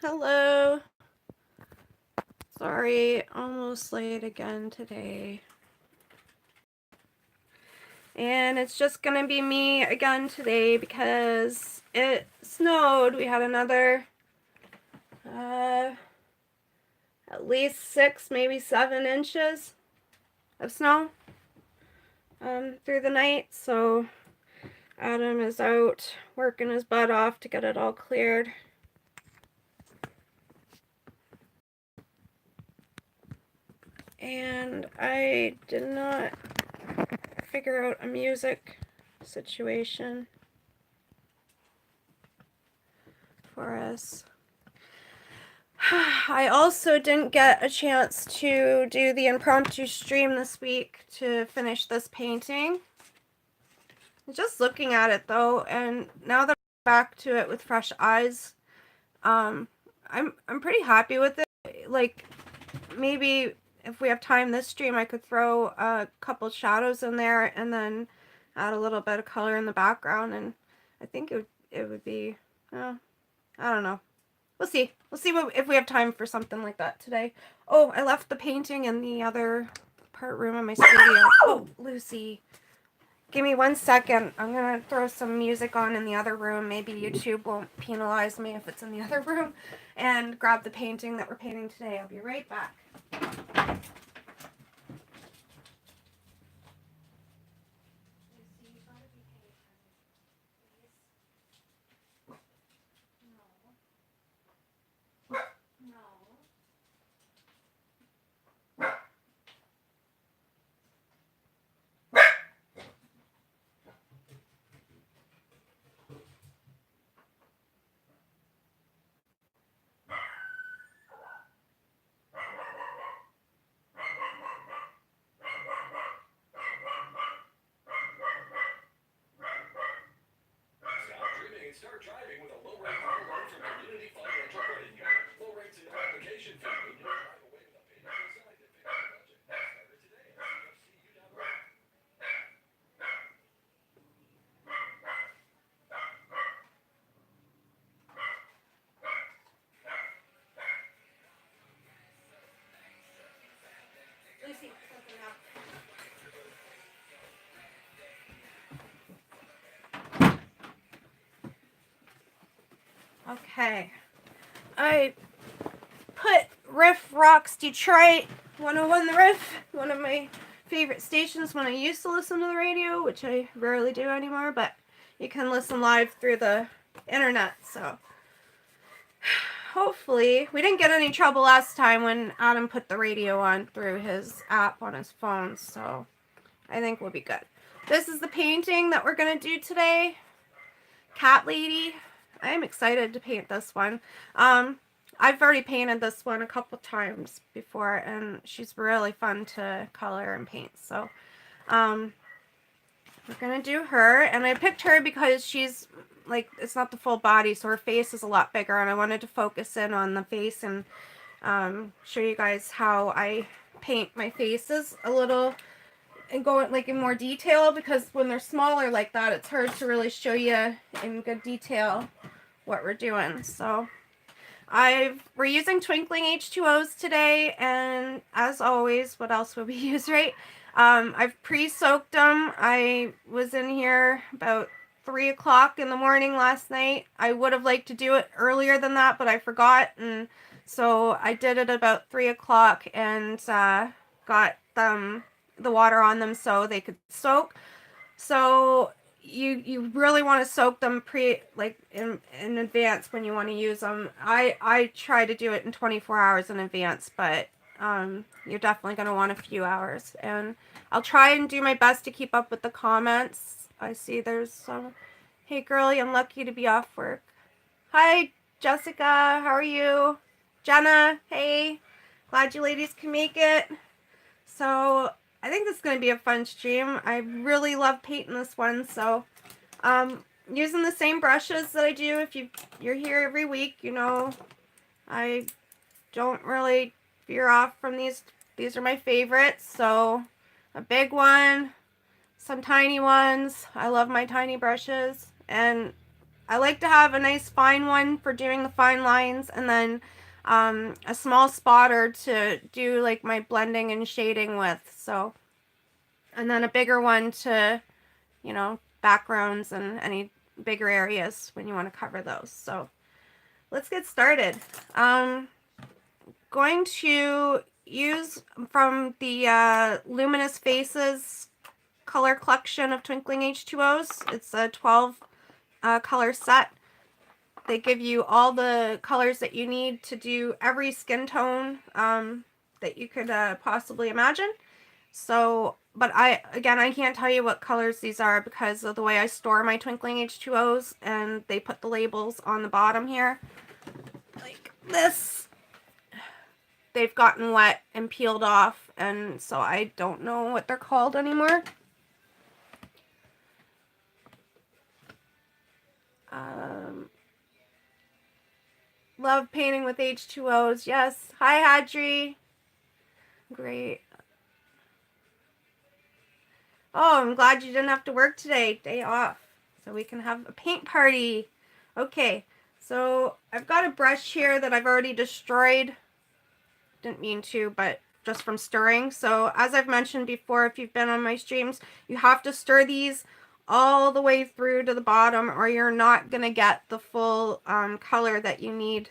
Hello. Sorry, almost late again today. And it's just gonna be me again today because it snowed. We had another at least 6, maybe 7 inches of snow through the night. So Adam is out working his butt off to get it all cleared. And I did not figure out a music situation for us. I also didn't get a chance to do the impromptu stream this week to finish this painting. Just looking at it though, and now that I'm back to it with fresh eyes, I'm pretty happy with it. Like, maybe if we have time this stream, I could throw a couple shadows in there and then add a little bit of color in the background, and I think it would be, I don't know. We'll see. We'll see if we have time for something like that today. Oh, I left the painting in the other part room of my studio. Oh, Lucy. Give me 1 second. I'm going to throw some music on in the other room. Maybe YouTube won't penalize me if it's in the other room. And grab the painting that we're painting today. I'll be right back. Start driving with a low-rate car loan from Community Financial Credit Union. Low rates and no application fee mean you'll drive away with a payment designed to fit your budget. Start it today at cfcu.org. Lucy, something up. Okay, I put Riff Rocks Detroit 101 The Riff, one of my favorite stations when I used to listen to the radio, which I rarely do anymore, but you can listen live through the internet, so hopefully, we didn't get any trouble last time when Adam put the radio on through his app on his phone, so I think we'll be good. This is the painting that we're going to do today, Cat Lady. I'm excited to paint this one. I've already painted this one a couple times before, and she's really fun to color and paint. So, we're gonna do her, and I picked her because she's like, it's not the full body, so her face is a lot bigger, and I wanted to focus in on the face and show you guys how I paint my faces a little and go like in more detail, because when they're smaller like that, it's hard to really show you in good detail what we're doing. So we're using Twinkling H2OS today, and as always, what else would we use, right? I've pre-soaked them. I was in here about 3 o'clock in the morning last night. I would have liked to do it earlier than that, but I forgot, and so I did it about 3 o'clock and got the water on them so they could soak. So you really want to soak them in advance when you want to use them. I try to do it in 24 hours in advance, but you're definitely going to want a few hours. And I'll try and do my best to keep up with the comments. I see there's some, hey girlie, I'm lucky to be off work. Hi Jessica, how are you? Jenna, hey, glad you ladies can make it. So I think this is going to be a fun stream. I really love painting this one, so using the same brushes that I do. If you're here every week, you know I don't really veer off from these. These are my favorites. So a big one, some tiny ones. I love my tiny brushes, and I like to have a nice fine one for doing the fine lines, and then a small spotter to do like my blending and shading with. So, and then a bigger one to, you know, backgrounds and any bigger areas when you want to cover those. So let's get started. Going to use from the Luminous Faces color collection of Twinkling H2Os. It's a 12 color set. They give you all the colors that you need to do every skin tone that you could possibly imagine. So, but I can't tell you what colors these are because of the way I store my Twinkling H2Os, and they put the labels on the bottom here. Like this. They've gotten wet and peeled off, and so I don't know what they're called anymore. Love painting with H2Os. Yes. Hi, Hadri. Great. Oh, I'm glad you didn't have to work today. Day off. So we can have a paint party. Okay. So I've got a brush here that I've already destroyed. Didn't mean to, but just from stirring. So as I've mentioned before, if you've been on my streams, you have to stir these all the way through to the bottom, or you're not going to get the full color that you need,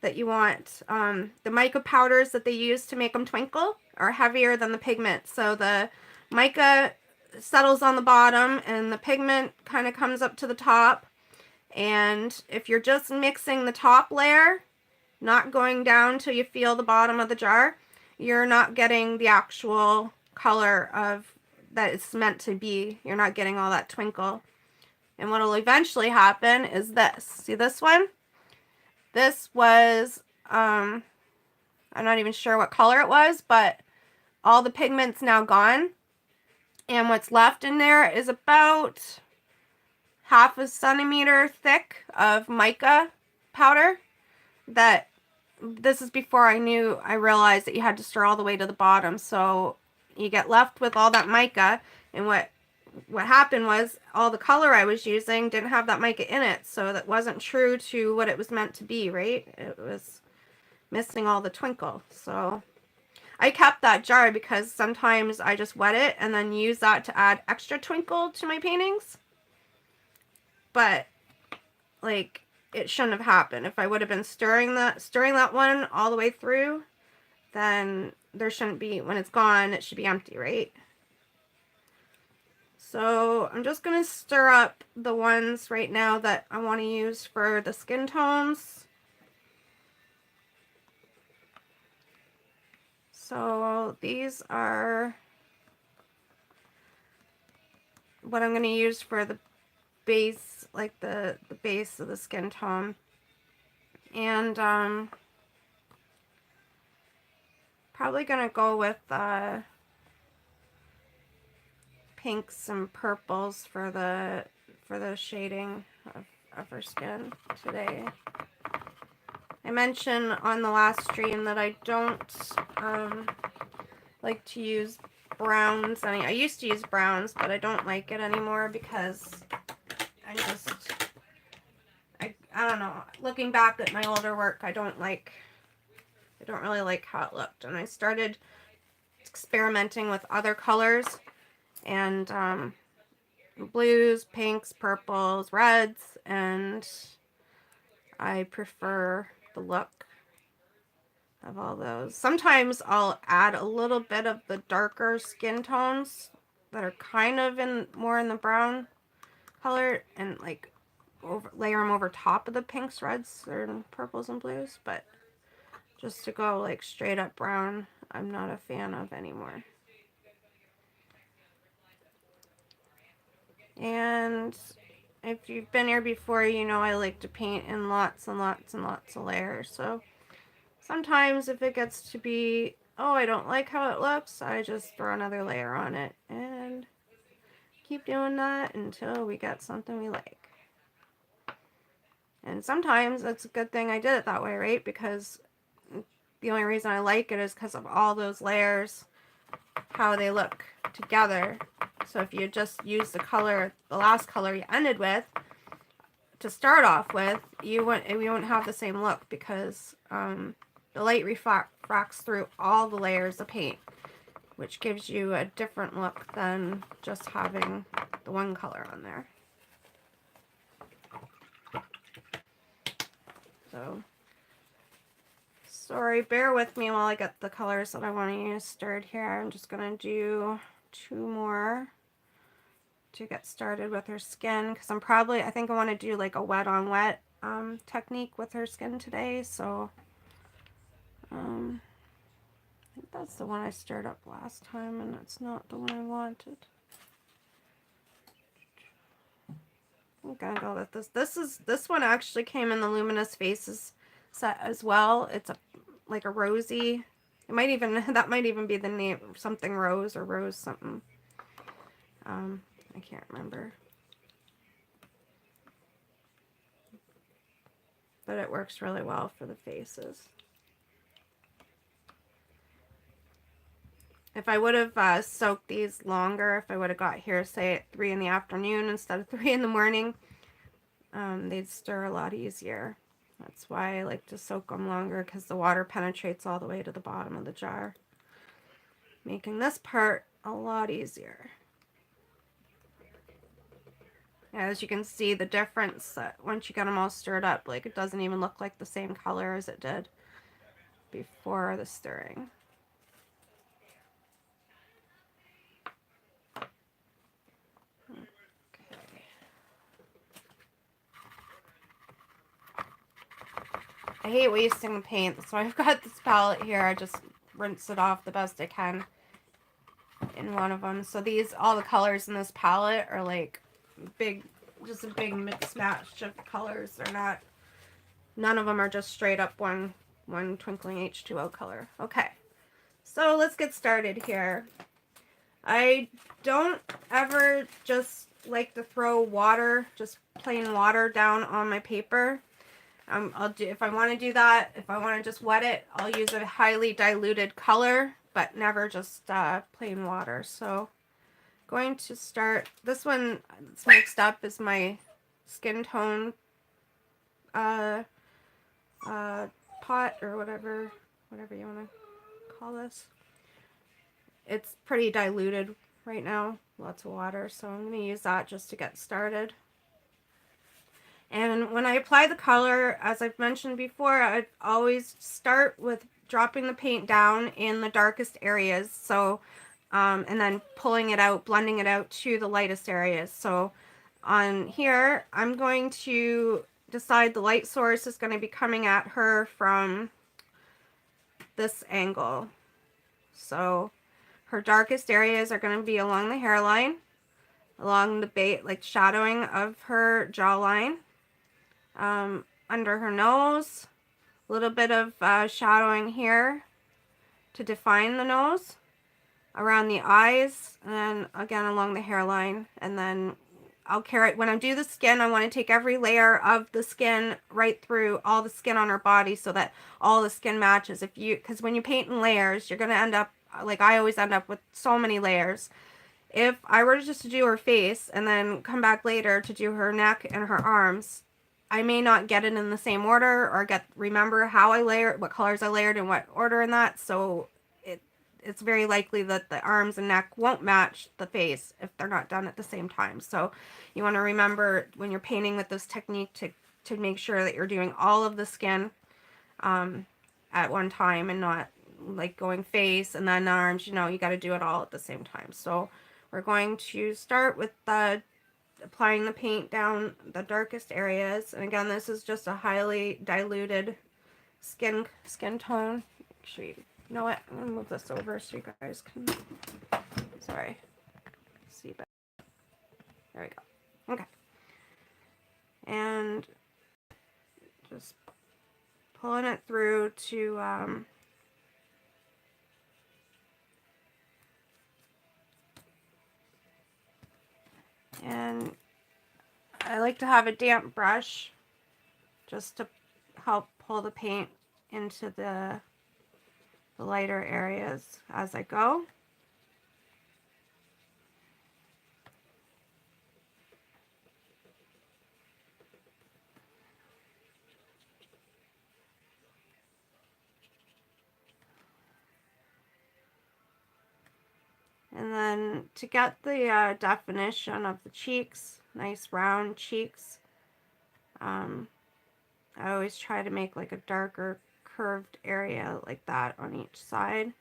that you want. The mica powders that they use to make them twinkle are heavier than the pigment. So the mica settles on the bottom and the pigment kind of comes up to the top. And if you're just mixing the top layer, not going down till you feel the bottom of the jar, you're not getting the actual color of that it's meant to be. You're not getting all that twinkle. And what will eventually happen is this. See this one? This was, I'm not even sure what color it was, but all the pigment's now gone. And what's left in there is about half a centimeter thick of mica powder. That this is before I realized that you had to stir all the way to the bottom. So you get left with all that mica, and what happened was all the color I was using didn't have that mica in it, so that wasn't true to what it was meant to be, right? It was missing all the twinkle. So I kept that jar because sometimes I just wet it and then use that to add extra twinkle to my paintings. But like, it shouldn't have happened. If I would have been stirring that one all the way through, then there shouldn't be, when it's gone, it should be empty, right? So I'm just going to stir up the ones right now that I want to use for the skin tones. So these are what I'm going to use for the base, like the base of the skin tone. And probably gonna go with pinks and purples for the shading of her skin today. I mentioned on the last stream that I don't like to use browns. I used to use browns, but I don't like it anymore because I don't know. Looking back at my older work, I don't really like how it looked. And I started experimenting with other colors and blues, pinks, purples, reds, and I prefer the look of all those. Sometimes I'll add a little bit of the darker skin tones that are kind of more in the brown color, and like layer them over top of the pinks, reds, and purples and blues. But just to go like straight up brown, I'm not a fan of anymore. And if you've been here before, you know I like to paint in lots and lots and lots of layers. So sometimes if it gets to be, oh, I don't like how it looks, I just throw another layer on it and keep doing that until we get something we like. And sometimes it's a good thing I did it that way, right? Because the only reason I like it is because of all those layers, how they look together. So if you just use the last color you ended with, to start off with, you won't have the same look because the light refracts through all the layers of paint, which gives you a different look than just having the one color on there. So, sorry, bear with me while I get the colors that I want to use stirred here. I'm just going to do 2 more to get started with her skin, because I think I want to do like a wet on wet technique with her skin today. So I think that's the one I stirred up last time, and that's not the one I wanted. I'm gonna go with this. This one actually came in the Luminous Faces set as well. It's like a rosy. It might even that might even be the name, something rose or rose something. I can't remember. But it works really well for the faces. If I would have soaked these longer, if I would have got here, say at 3 in the afternoon instead of 3 in the morning, they'd stir a lot easier. That's why I like to soak them longer, because the water penetrates all the way to the bottom of the jar, making this part a lot easier. As you can see the difference once you get them all stirred up, like it doesn't even look like the same color as it did before the stirring. Okay. I hate wasting the paint, so I've got this palette here. I just rinse it off the best I can in one of them. So all the colors in this palette are like just a big mixed match of colors. None of them are just straight up one Twinkling H2O color. Okay, so let's get started here. I don't ever just like to throw water, just plain water, down on my paper. If I want to do that, if I want to just wet it, I'll use a highly diluted color, but never just plain water. So going to start, this one that's mixed up is my skin tone pot, or whatever you want to call this. It's pretty diluted right now, lots of water, so I'm going to use that just to get started. And when I apply the color, as I've mentioned before, I always start with dropping the paint down in the darkest areas, so and then pulling it out, blending it out to the lightest areas. So on here, I'm going to decide the light source is going to be coming at her from this angle. So her darkest areas are going to be along the hairline, along the like shadowing of her jawline, under her nose, a little bit of shadowing here to define the nose, around the eyes, and then again along the hairline. And then I'll carry it when I do the skin. I want to take every layer of the skin right through all the skin on her body so that all the skin matches. Because when you paint in layers, you're going to end up, like I always end up with so many layers. If I were just to do her face and then come back later to do her neck and her arms, I may not get it in the same order, or remember how I layered, what colors I layered in what order in that. So it's very likely that the arms and neck won't match the face if they're not done at the same time. So you want to remember when you're painting with this technique to make sure that you're doing all of the skin at one time, and not like going face and then arms. You got to do it all at the same time. So we're going to start with applying the paint down the darkest areas. And again, this is just a highly diluted skin tone. Actually, you know what? I'm going to move this over so you guys can, sorry, see better. There we go. Okay. And just pulling it through to, and I like to have a damp brush just to help pull the paint into the lighter areas as I go. to get the definition of the cheeks, nice round cheeks, I always try to make like a darker curved area like that on each side.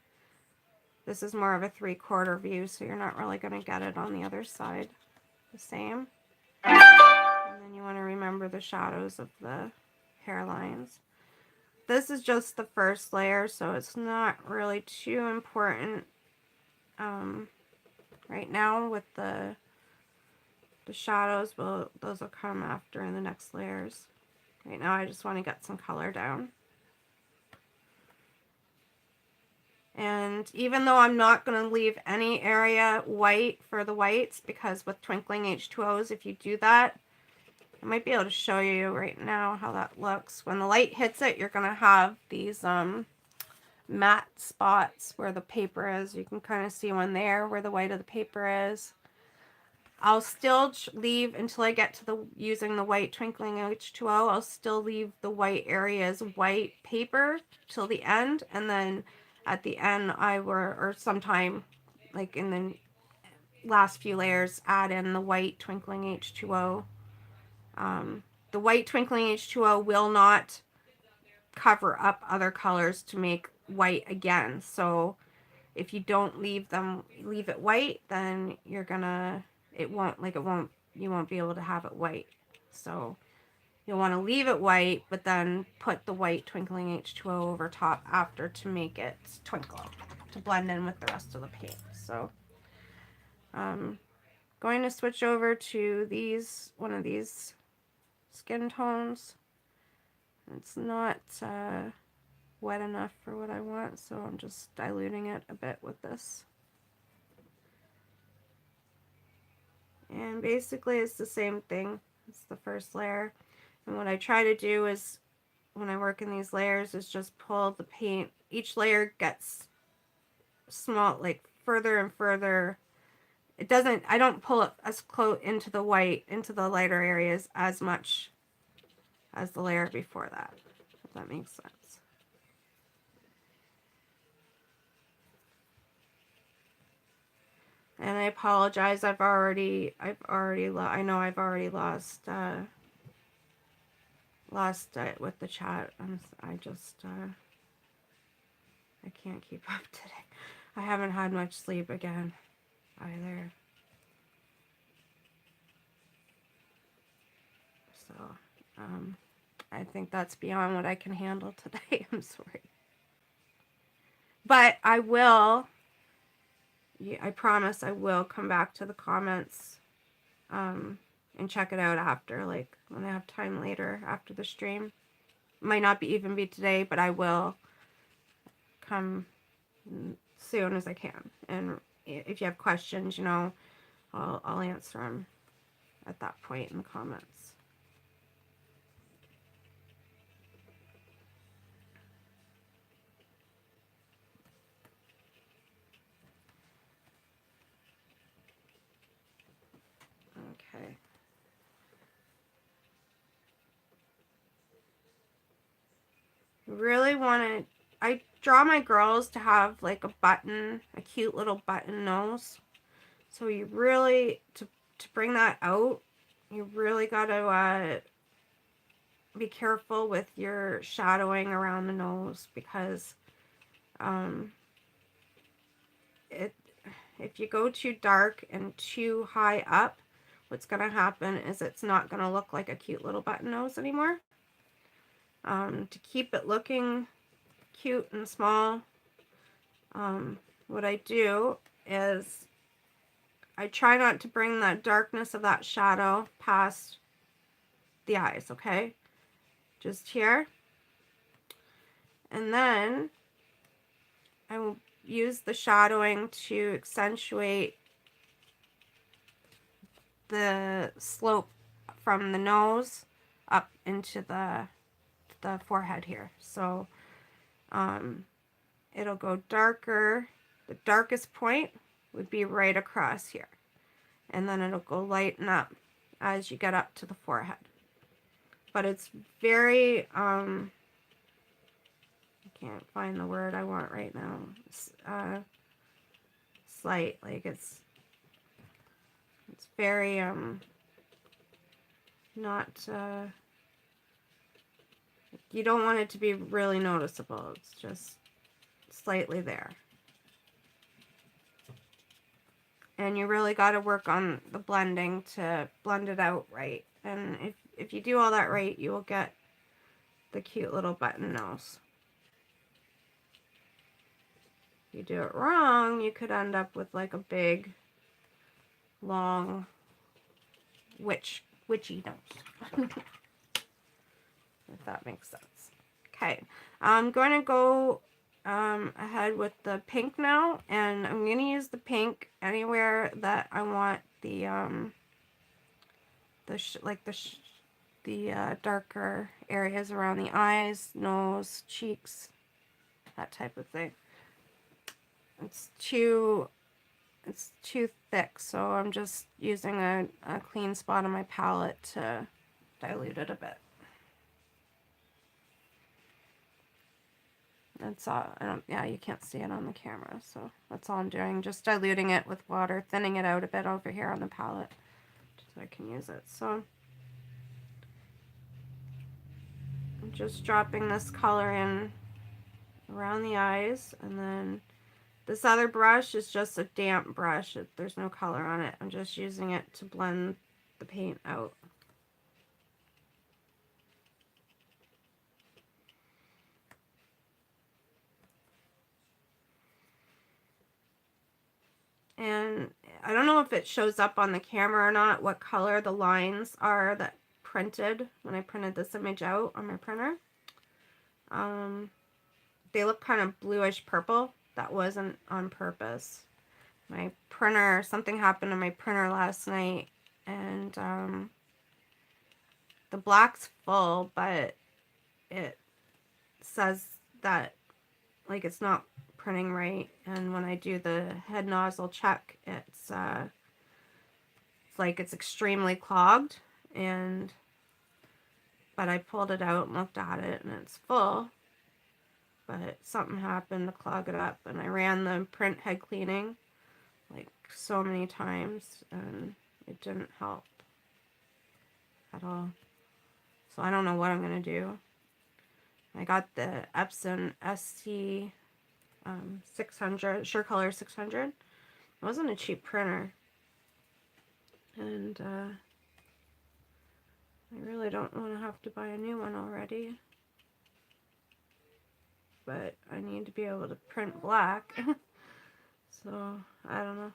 This is more of a 3/4 view, so you're not really going to get it on the other side the same. And then you want to remember the shadows of the hairlines. This is just the first layer, so it's not really too important right now with the shadows. But those will come after in the next layers. Right now I just want to get some color down. And even though I'm not going to leave any area white for the whites, because with Twinkling H2Os, if you do that, I might be able to show you right now how that looks. When the light hits it, you're going to have these matte spots where the paper is. You can kind of see one there where the white of the paper is. I'll still leave until I get to the using the white Twinkling H2O. I'll still leave the white areas white paper till the end, and then at the end or sometime like in the last few layers, add in the white Twinkling H2O. The white Twinkling H2O will not cover up other colors to make white again. So if you don't leave it white, then you won't be able to have it white. So you'll want to leave it white, but then put the white Twinkling H2O over top after to make it twinkle, to blend in with the rest of the paint. So going to switch over to one of these skin tones. It's not wet enough for what I want, so I'm just diluting it a bit with this. And basically it's the same thing. It's the first layer. And what I try to do is, when I work in these layers, is just pull the paint. Each layer gets small, like further and further. I don't pull it as close into the white, into the lighter areas as much as the layer before that, if that makes sense. And I apologize. I know I've already lost it with the chat. I can't keep up today. I haven't had much sleep again either. So, I think that's beyond what I can handle today. I'm sorry. But I will, I promise I will come back to the comments and check it out after, like when I have time later after the stream. Might not even be today, but I will come soon as I can. And if you have questions, I'll answer them at that point in the comments. Okay. Really want to, I draw my girls to have like a cute little button nose. So you really, to bring that out, you really got to be careful with your shadowing around the nose, because if you go too dark and too high up, what's going to happen is it's not going to look like a cute little button nose anymore. To keep it looking cute and small, what I do is I try not to bring that darkness of that shadow past the eyes, okay? Just here. And then I will use the shadowing to accentuate the slope from the nose up into the forehead here. So it'll go darker. The darkest point would be right across here, and then it'll go lighten up as you get up to the forehead. But it's very I can't find the word I want right now. It's slight, like it's It's very, not, you don't want it to be really noticeable. It's just slightly there. And you really got to work on the blending to blend it out right. And if you do all that right, you will get the cute little button nose. If you do it wrong, you could end up with like a big, long, witchy nose. If that makes sense. Okay, I'm going to go ahead with the pink now, and I'm going to use the pink anywhere that I want the darker areas around the eyes, nose, cheeks, that type of thing. It's too thick, so I'm just using a clean spot on my palette to dilute it a bit. That's all. Yeah, you can't see it on the camera, so that's all I'm doing. Just diluting it with water, thinning it out a bit over here on the palette so I can use it. So I'm just dropping this color in around the eyes, and then this other brush is just a damp brush. There's no color on it. I'm just using it to blend the paint out. And I don't know if it shows up on the camera or not, what color the lines are that printed when I printed this image out on my printer. They look kind of bluish purple. That wasn't on purpose. My printer, something happened to my printer last night, and the black's full, but it says that like it's not printing right, and when I do the head nozzle check, it's like it's extremely clogged, but I pulled it out and looked at it and it's full, but something happened to clog it up, and I ran the print head cleaning like so many times and it didn't help at all. So I don't know what I'm gonna do. I got the Epson ST 600, SureColor 600. It wasn't a cheap printer, and I really don't want to have to buy a new one already, but I need to be able to print black. So I don't know.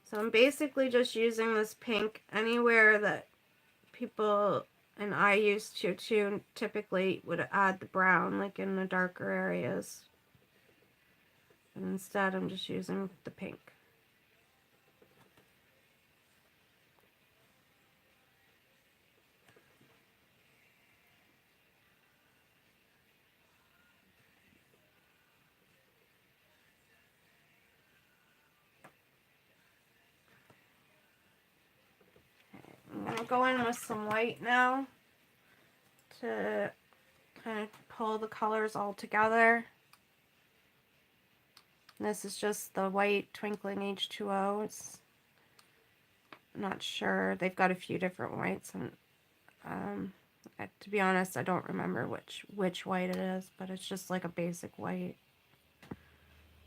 So I'm basically just using this pink anywhere that people, and I used to too, typically would add the brown, like in the darker areas. And instead I'm just using the pink. I'm going to go in with some white now to kind of pull the colors all together. And this is just the white Twinkling H2O. I'm not sure. They've got a few different whites, and to be honest, I don't remember which white it is, but it's just like a basic white.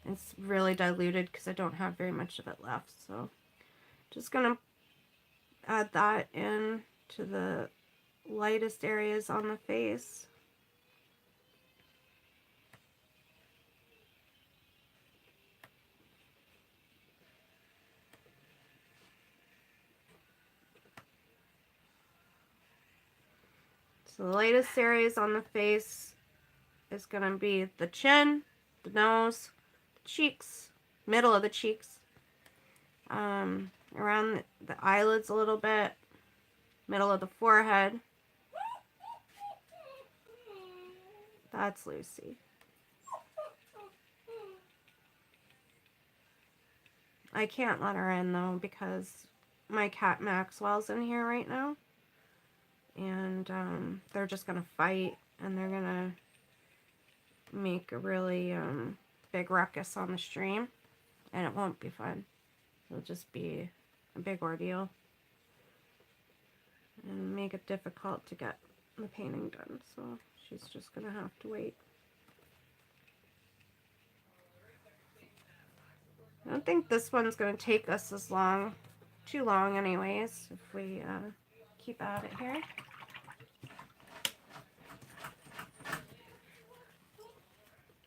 It's really diluted because I don't have very much of it left, so just gonna add that in to the lightest areas on the face. So the lightest areas on the face is gonna be the chin, the nose, the cheeks, middle of the cheeks, around the eyelids a little bit, middle of the forehead. That's Lucy. I can't let her in though because my cat Maxwell's in here right now, and they're just gonna fight, and they're gonna make a really big ruckus on the stream, and it won't be fun. It'll just be a big ordeal and make it difficult to get the painting done, so she's just gonna have to wait. I don't think this one's gonna take us too long anyways, if we keep at it here.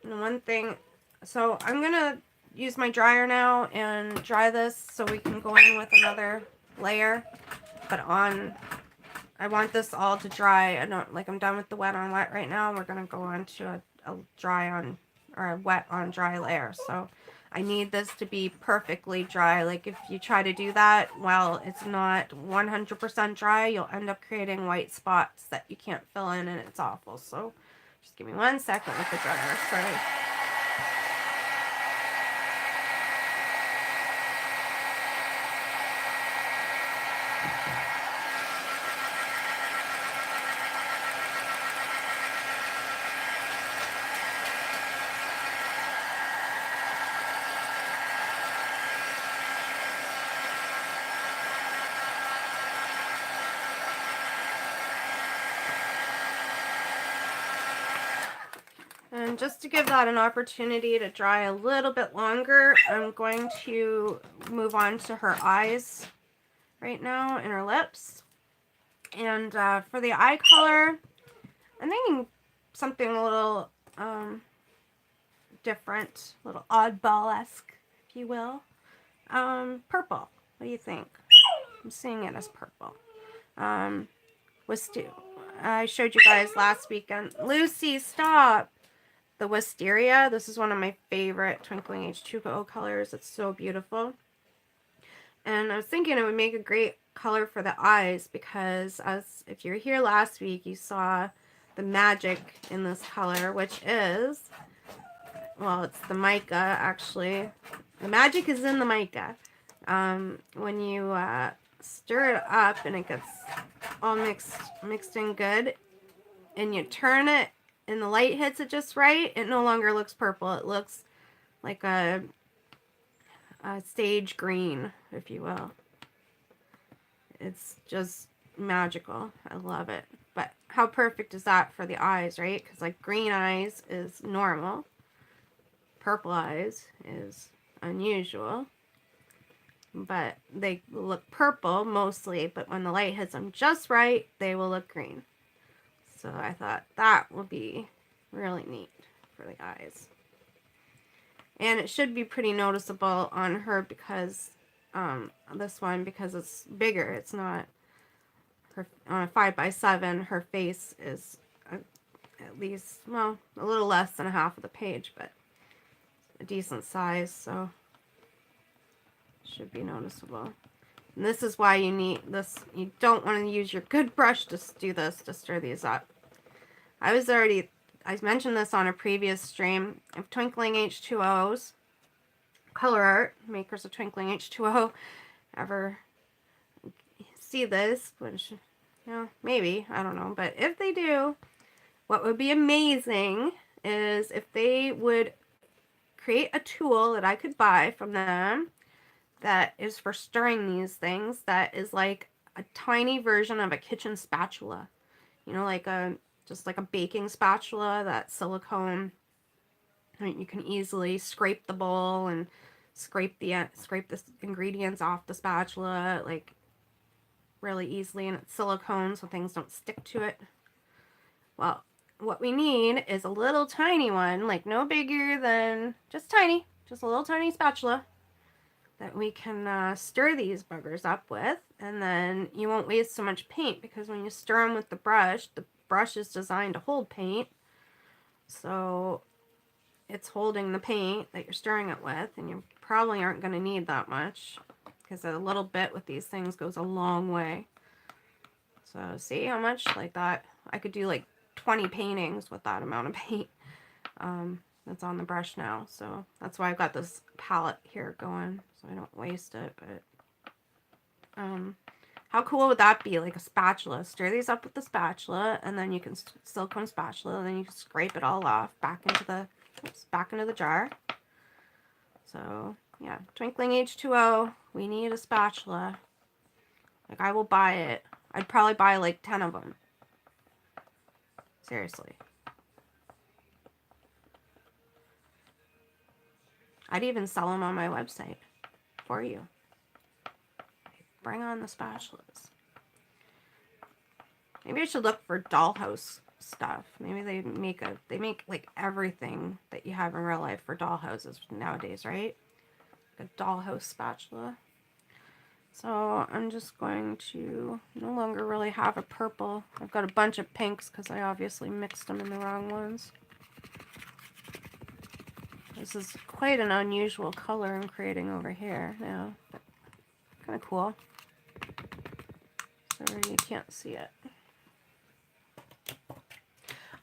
And one thing, so I'm gonna use my dryer now and dry this so we can go in with another layer, but I want this all to dry. I don't, like, I'm done with the wet on wet right now. We're gonna go on to a dry on, or a wet on dry layer. So I need this to be perfectly dry. Like, if you try to do that while it's not 100% dry, you'll end up creating white spots that you can't fill in, and it's awful. So just give me 1 second with the dryer. Sorry. And just to give that an opportunity to dry a little bit longer, I'm going to move on to her eyes right now and her lips. And for the eye color, I'm thinking something a little different, a little oddball-esque, if you will. Purple. What do you think? I'm seeing it as purple. I showed you guys last weekend. Lucy, stop! The Wisteria. This is one of my favorite Twinkling H2O colors. It's so beautiful. And I was thinking it would make a great color for the eyes, because if you were here last week, you saw the magic in this color, which is, well, it's the mica, actually. The magic is in the mica. When you stir it up and it gets all mixed in good, and you turn it and the light hits it just right, it no longer looks purple. It looks like a sage green, if you will. It's just magical. I love it. But how perfect is that for the eyes, right? Because, like, green eyes is normal. Purple eyes is unusual. But they look purple mostly, but when the light hits them just right, they will look green. So I thought that would be really neat for the eyes. And it should be pretty noticeable on her, because this one, because it's bigger. It's not her on a 5x7. Her face is at least, well, a little less than half of the page, but a decent size, so it should be noticeable. And this is why you need this. You don't want to use your good brush to do this, to stir these up. I mentioned this on a previous stream of Twinkling H2O's, Colourarte, makers of Twinkling H2O, ever see this, which, you know, maybe, I don't know, but if they do, what would be amazing is if they would create a tool that I could buy from them that is for stirring these things, that is like a tiny version of a kitchen spatula. You know, like just like a baking spatula, that silicone. I mean, you can easily scrape the bowl and scrape the ingredients off the spatula, like, really easily, and it's silicone so things don't stick to it. Well, what we need is a little tiny one, like no bigger than, just tiny, just a little tiny spatula that we can stir these buggers up with, and then you won't waste so much paint, because when you stir them with the brush is designed to hold paint, so it's holding the paint that you're stirring it with, and you probably aren't going to need that much, because a little bit with these things goes a long way. So see how much, like that, I could do like 20 paintings with that amount of paint that's on the brush now. So that's why I've got this palette here going, so I don't waste it. But How cool would that be? Like a spatula. Stir these up with the spatula, and then you can silicone spatula, and then you can scrape it all off back into the jar. So yeah, Twinkling H2O. We need a spatula. Like, I will buy it. I'd probably buy like 10 of them. Seriously. I'd even sell them on my website for you. Bring on the spatulas. Maybe I should look for dollhouse stuff. Maybe they make like everything that you have in real life for dollhouses nowadays, right? A dollhouse spatula. So I'm just going to no longer really have a purple. I've got a bunch of pinks because I obviously mixed them in the wrong ones. This is quite an unusual color I'm creating over here now, but kind of cool. Sorry you can't see it.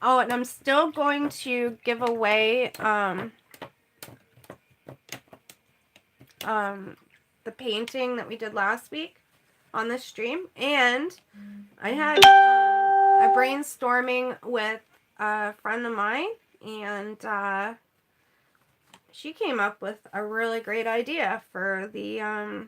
Oh, and I'm still going to give away the painting that we did last week on the stream, and I had a brainstorming with a friend of mine, and she came up with a really great idea for the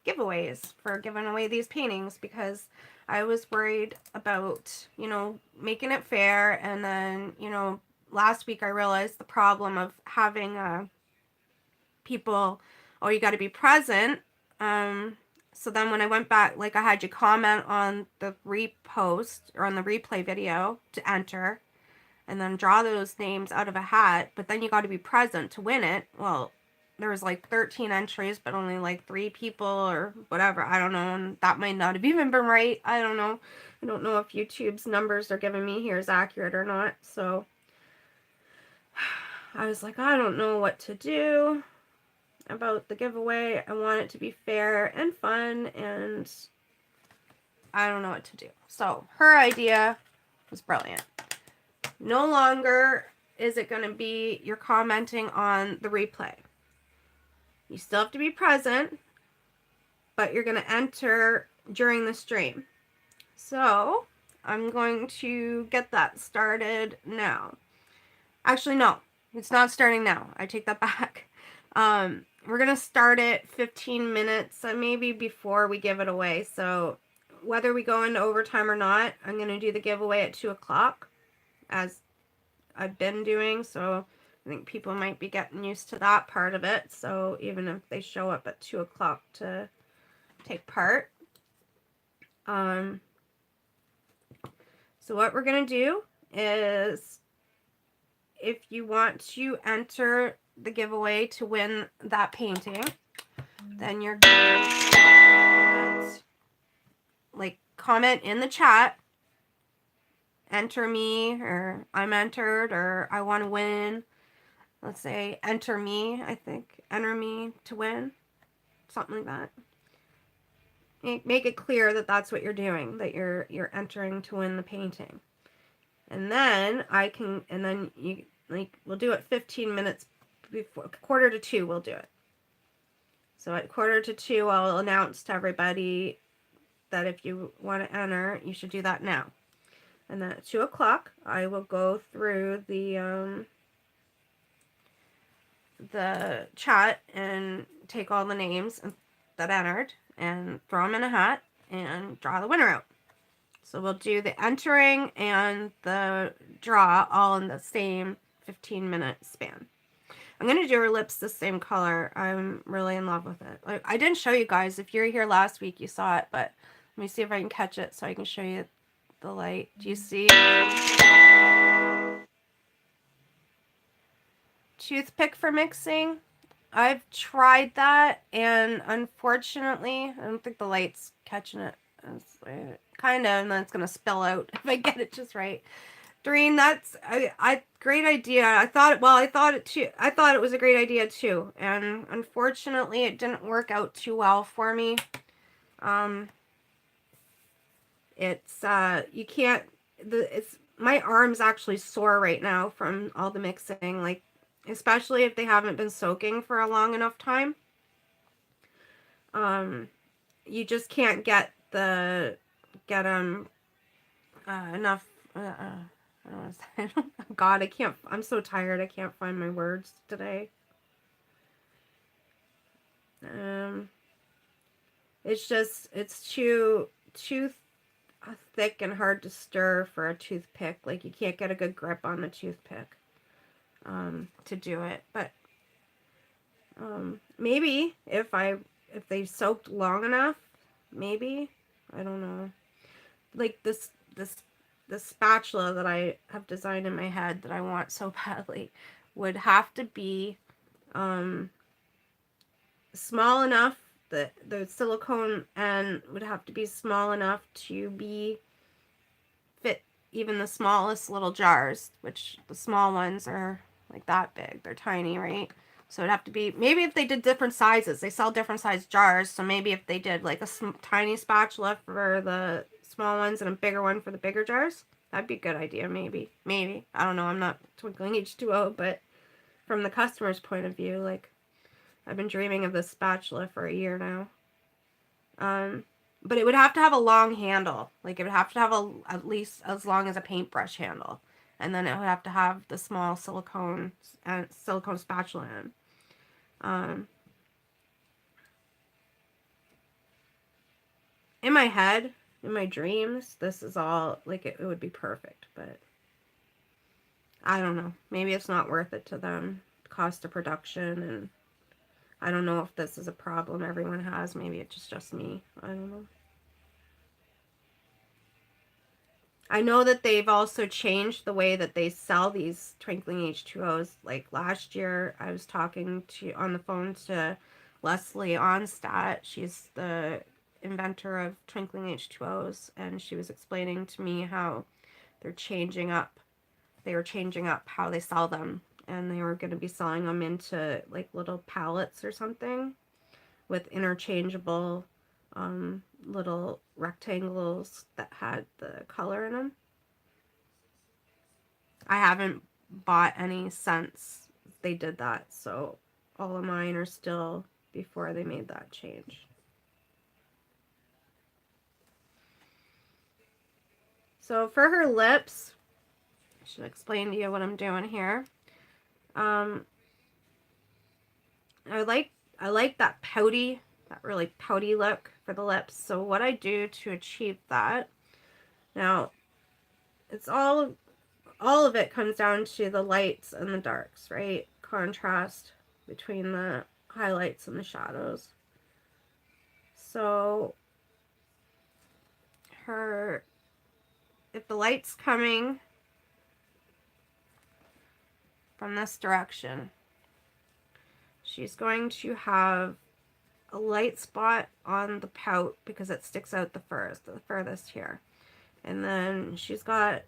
giveaways, for giving away these paintings, because I was worried about, you know, making it fair, and then, you know, last week I realized the problem of having people, oh, you got to be present. So then when I went back, like, I had you comment on the repost or on the replay video to enter, and then draw those names out of a hat, but then you got to be present to win it. Well, there was like 13 entries, but only like 3 people or whatever. I don't know, and that might not have even been right. I don't know. I don't know if YouTube's numbers they're giving me here is accurate or not. So I was like, I don't know what to do about the giveaway. I want it to be fair and fun, and I don't know what to do. So her idea was brilliant. No longer is it going to be you're commenting on the replay. You still have to be present, but you're going to enter during the stream. So I'm going to get that started now. Actually, no, it's not starting now. I take that back. We're going to start it 15 minutes, maybe before we give it away. So whether we go into overtime or not, I'm going to do the giveaway at 2 o'clock, as I've been doing. So I think people might be getting used to that part of it. So even if they show up at 2 o'clock to take part. So what we're going to do is, if you want to enter the giveaway to win that painting, then you're going to like comment in the chat, enter me, or I'm entered, or I want to win. Let's say enter me, I think. Enter me to win. Something like that. Make it clear that that's what you're doing, that you're entering to win the painting. And then you, like, we'll do it 15 minutes before, 1:45 we'll do it. So at 1:45 I'll announce to everybody that if you want to enter, you should do that now. And then at 2 o'clock I will go through the chat and take all the names that entered and throw them in a hat and draw the winner out. So we'll do the entering and the draw all in the same 15-minute span. I'm going to do her lips the same color. I'm really in love with it. Like, I didn't show you guys. If you were here last week, you saw it, but let me see if I can catch it so I can show you the light. Do you see toothpick for mixing? I've tried that, and unfortunately, I don't think the light's catching it. Kind of, and then it's gonna spill out if I get it just right. Doreen, that's I great idea. I thought it was a great idea too, and unfortunately, it didn't work out too well for me. It's you can't. My arm's actually sore right now from all the mixing, like, especially if they haven't been soaking for a long enough time. You just can't get get them enough. I don't know. God, I can't. I'm so tired. I can't find my words today. It's too thick and hard to stir for a toothpick. Like, you can't get a good grip on the toothpick to do it. But maybe if they soaked long enough, maybe, I don't know. Like this spatula that I have designed in my head that I want so badly would have to be small enough. The silicone end would have to be small enough to fit even the smallest little jars, which the small ones are like that big. They're tiny, right? So it'd have to be, maybe if they did different sizes, they sell different size jars. So maybe if they did like a tiny spatula for the small ones and a bigger one for the bigger jars, that'd be a good idea. Maybe. I don't know. I'm not Twinkling H2O, but from the customer's point of view, like, I've been dreaming of this spatula for a year now. But it would have to have a long handle. Like, it would have to have at least as long as a paintbrush handle. And then it would have to have the small silicone spatula in. In my head, in my dreams, this is all, like, it would be perfect. But I don't know. Maybe it's not worth it to them. Cost of production, and I don't know if this is a problem everyone has. Maybe it's just me. I don't know. I know that they've also changed the way that they sell these Twinkling H2Os. Like, last year, I was talking on the phone to Leslie Onstadt. She's the inventor of Twinkling H2Os, and she was explaining to me how they're changing up. They were changing up how they sell them, and they were going to be selling them into like little pallets or something with interchangeable little rectangles that had the color in them. I haven't bought any since they did that, so all of mine are still before they made that change. So for her lips, I should explain to you what I'm doing here. I like that really pouty look for the lips. So what I do to achieve that, now it's all of it comes down to the lights and the darks, right? Contrast between the highlights and the shadows. So if the light's coming from this direction, she's going to have a light spot on the pout because it sticks out the furthest here. And then she's got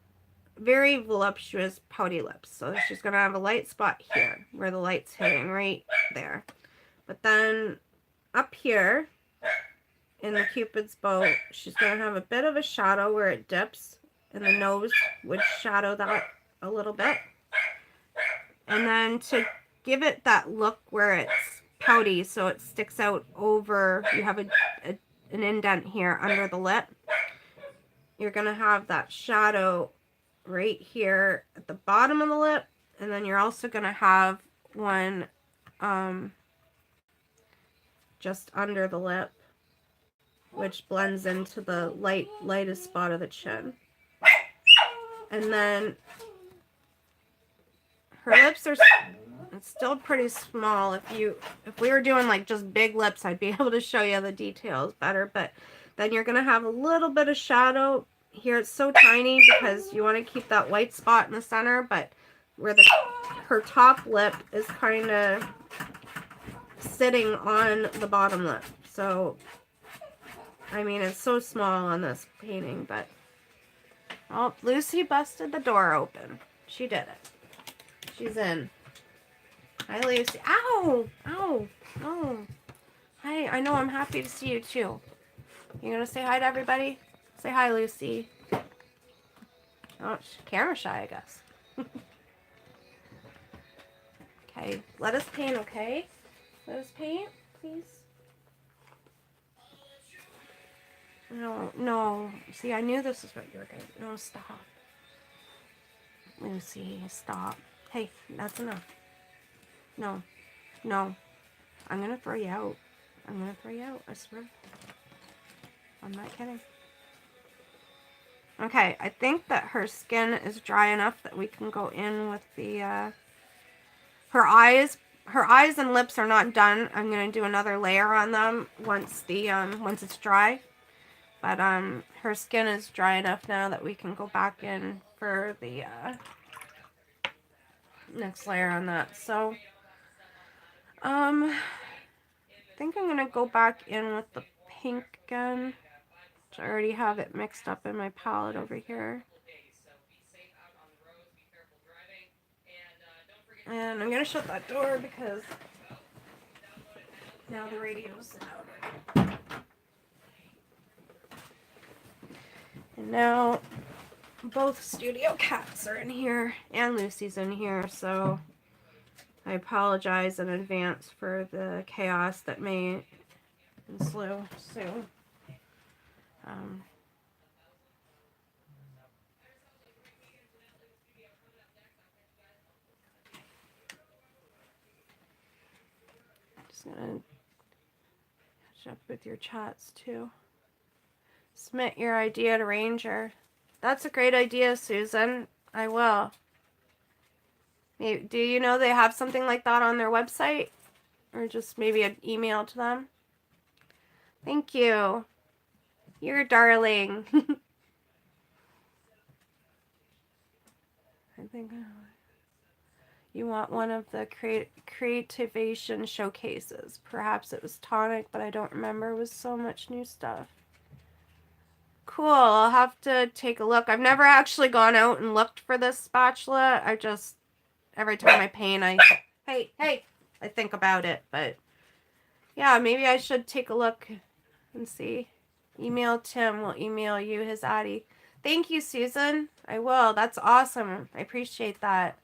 very voluptuous pouty lips. So she's going to have a light spot here where the light's hitting right there. But then up here in the Cupid's bow, she's going to have a bit of a shadow where it dips, and the nose would shadow that a little bit. And then to give it that look where it's pouty, so it sticks out over, you have an indent here under the lip, you're going to have that shadow right here at the bottom of the lip, and then you're also going to have one just under the lip, which blends into the lightest spot of the chin. And then her lips are still pretty small. If we were doing like just big lips, I'd be able to show you the details better, but then you're going to have a little bit of shadow here. It's so tiny because you want to keep that white spot in the center, but where her top lip is kind of sitting on the bottom lip. So, I mean, it's so small on this painting, but oh, Lucy busted the door open. She did it. She's in. Hi, Lucy. Ow! Ow! Oh. Hi, I know, I'm happy to see you too. You gonna say hi to everybody? Say hi, Lucy. Oh, she's camera shy, I guess. Okay, let us paint, okay? Let us paint, please. No, no. See, I knew this is what you were going to... No, stop. Lucy, stop. Hey, that's enough. No, no. I'm going to throw you out. I'm going to throw you out, I swear. I'm not kidding. Okay, I think that her skin is dry enough that we can go in with the, her eyes and lips are not done. I'm going to do another layer on them once once it's dry. But, her skin is dry enough now that we can go back in for the, next layer on that. So, I think I'm going to go back in with the pink again. I already have it mixed up in my palette over here. And I'm going to shut that door because now the radio's louder. And now both studio cats are in here and Lucy's in here, so I apologize in advance for the chaos that may ensue soon. Just gonna catch up with your chats too. Submit your idea to Ranger. That's a great idea, Susan. I will. Do you know they have something like that on their website? Or just maybe an email to them? Thank you. You're a darling. I think you want one of the Creativation showcases. Perhaps it was Tonic, but I don't remember. It was so much new stuff. Cool. I'll have to take a look. I've never actually gone out and looked for this spatula. I just, every time I paint, hey, I think about it. But yeah, maybe I should take a look and see. Email Tim. We'll email you his Addy. Thank you, Susan. I will. That's awesome. I appreciate that.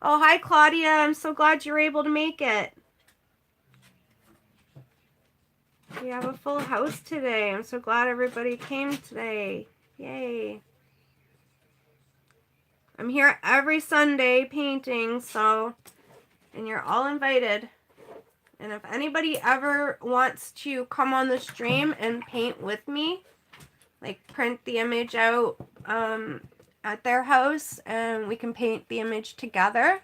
Oh, hi, Claudia. I'm so glad you were able to make it. We have a full house today. I'm so glad everybody came today. Yay. I'm here every Sunday painting, so, and you're all invited. And if anybody ever wants to come on the stream and paint with me, like print the image out at their house and we can paint the image together,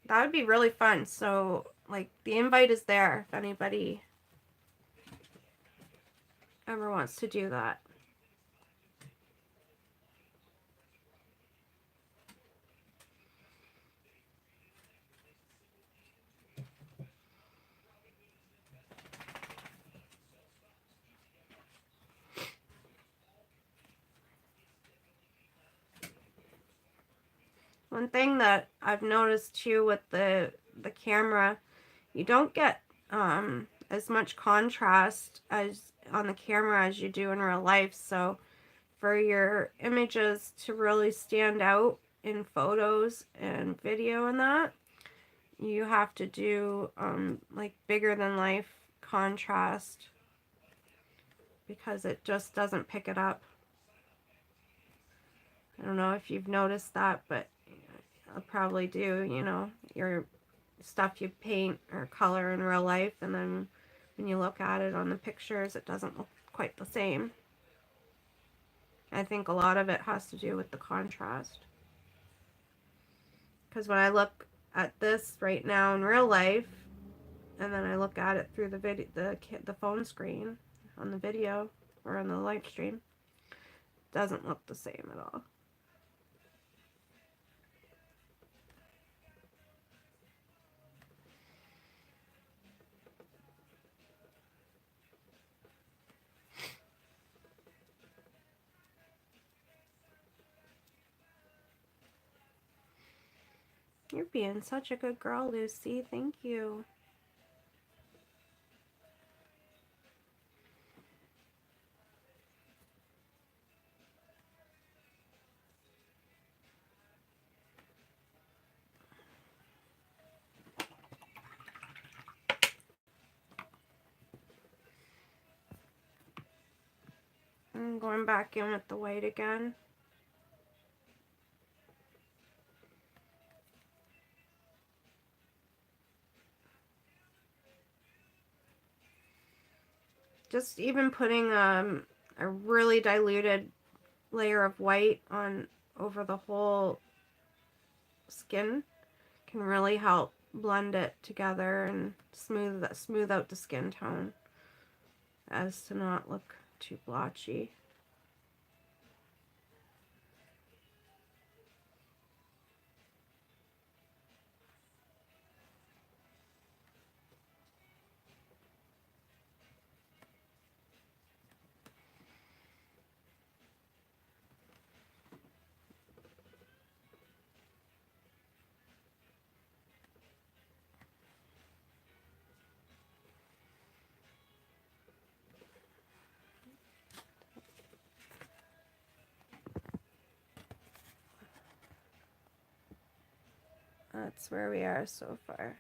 that would be really fun. So, like, the invite is there if anybody ever wants to do that. One thing that I've noticed too with the camera, you don't get as much contrast as on the camera as you do in real life. So for your images to really stand out in photos and video and that, you have to do like bigger than life contrast because it just doesn't pick it up. I don't know if you've noticed that, but I probably do. You know, your stuff you paint or color in real life, and then when you look at it on the pictures, it doesn't look quite the same. I think a lot of it has to do with the contrast. Because when I look at this right now in real life, and then I look at it through the video, the phone screen on the video or on the live stream, it doesn't look the same at all. You're being such a good girl, Lucy. Thank you. going back in with the white again. Just even putting a really diluted layer of white on over the whole skin can really help blend it together and smooth out the skin tone as to not look too blotchy. That's where we are so far.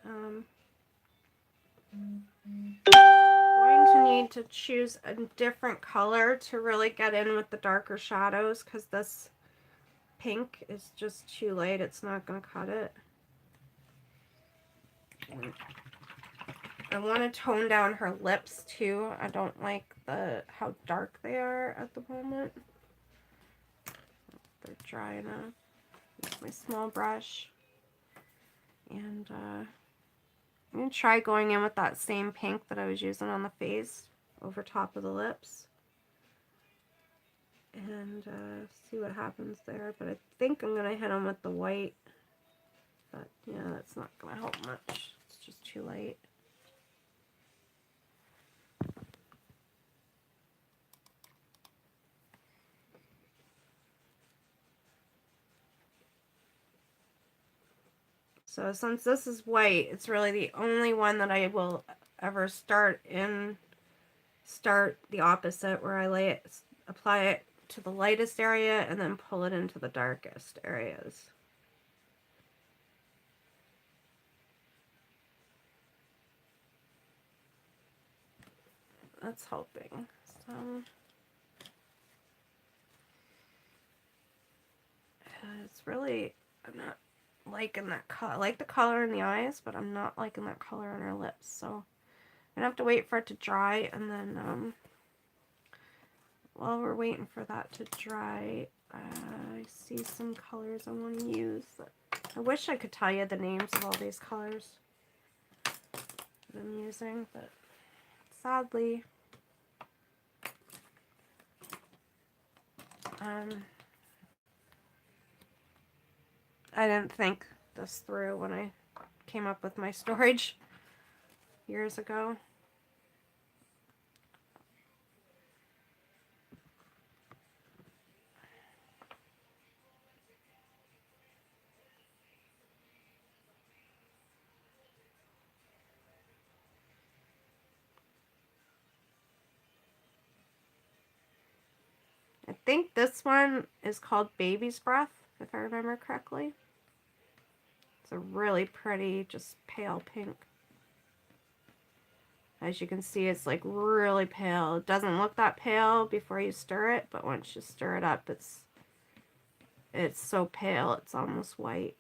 Going to need to choose a different color to really get in with the darker shadows because this pink is just too light. It's not going to cut it. I want to tone down her lips too. I don't like how dark they are at the moment. They're dry enough. Use my small brush. And I'm going to try going in with that same pink that I was using on the face over top of the lips. And see what happens there. But I think I'm going to hit them with the white. But yeah, that's not going to help much. It's just too light. So since this is white, it's really the only one that I will ever start the opposite, where I apply it to the lightest area and then pull it into the darkest areas. That's helping. So it's really, I'm not liking that color. I like the color in the eyes, but I'm not liking that color on her lips. So I'm gonna have to wait for it to dry, and then while we're waiting for that to dry, I see some colors I want to use. I wish I could tell you the names of all these colors that I'm using, but sadly, I didn't think this through when I came up with my storage years ago. I think this one is called Baby's Breath, if I remember correctly. It's a really pretty, just pale pink. As you can see, it's like really pale. It doesn't look that pale before you stir it, but once you stir it up, it's so pale, it's almost white.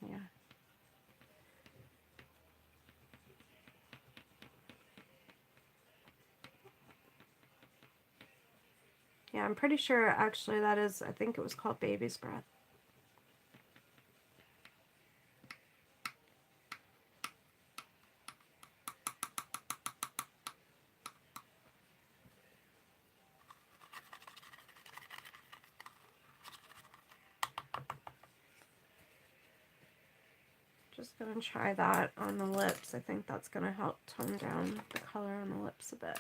Yeah. Yeah, I'm pretty sure actually that is, I think it was called Baby's Breath. Just gonna try that on the lips. I think that's gonna help tone down the color on the lips a bit.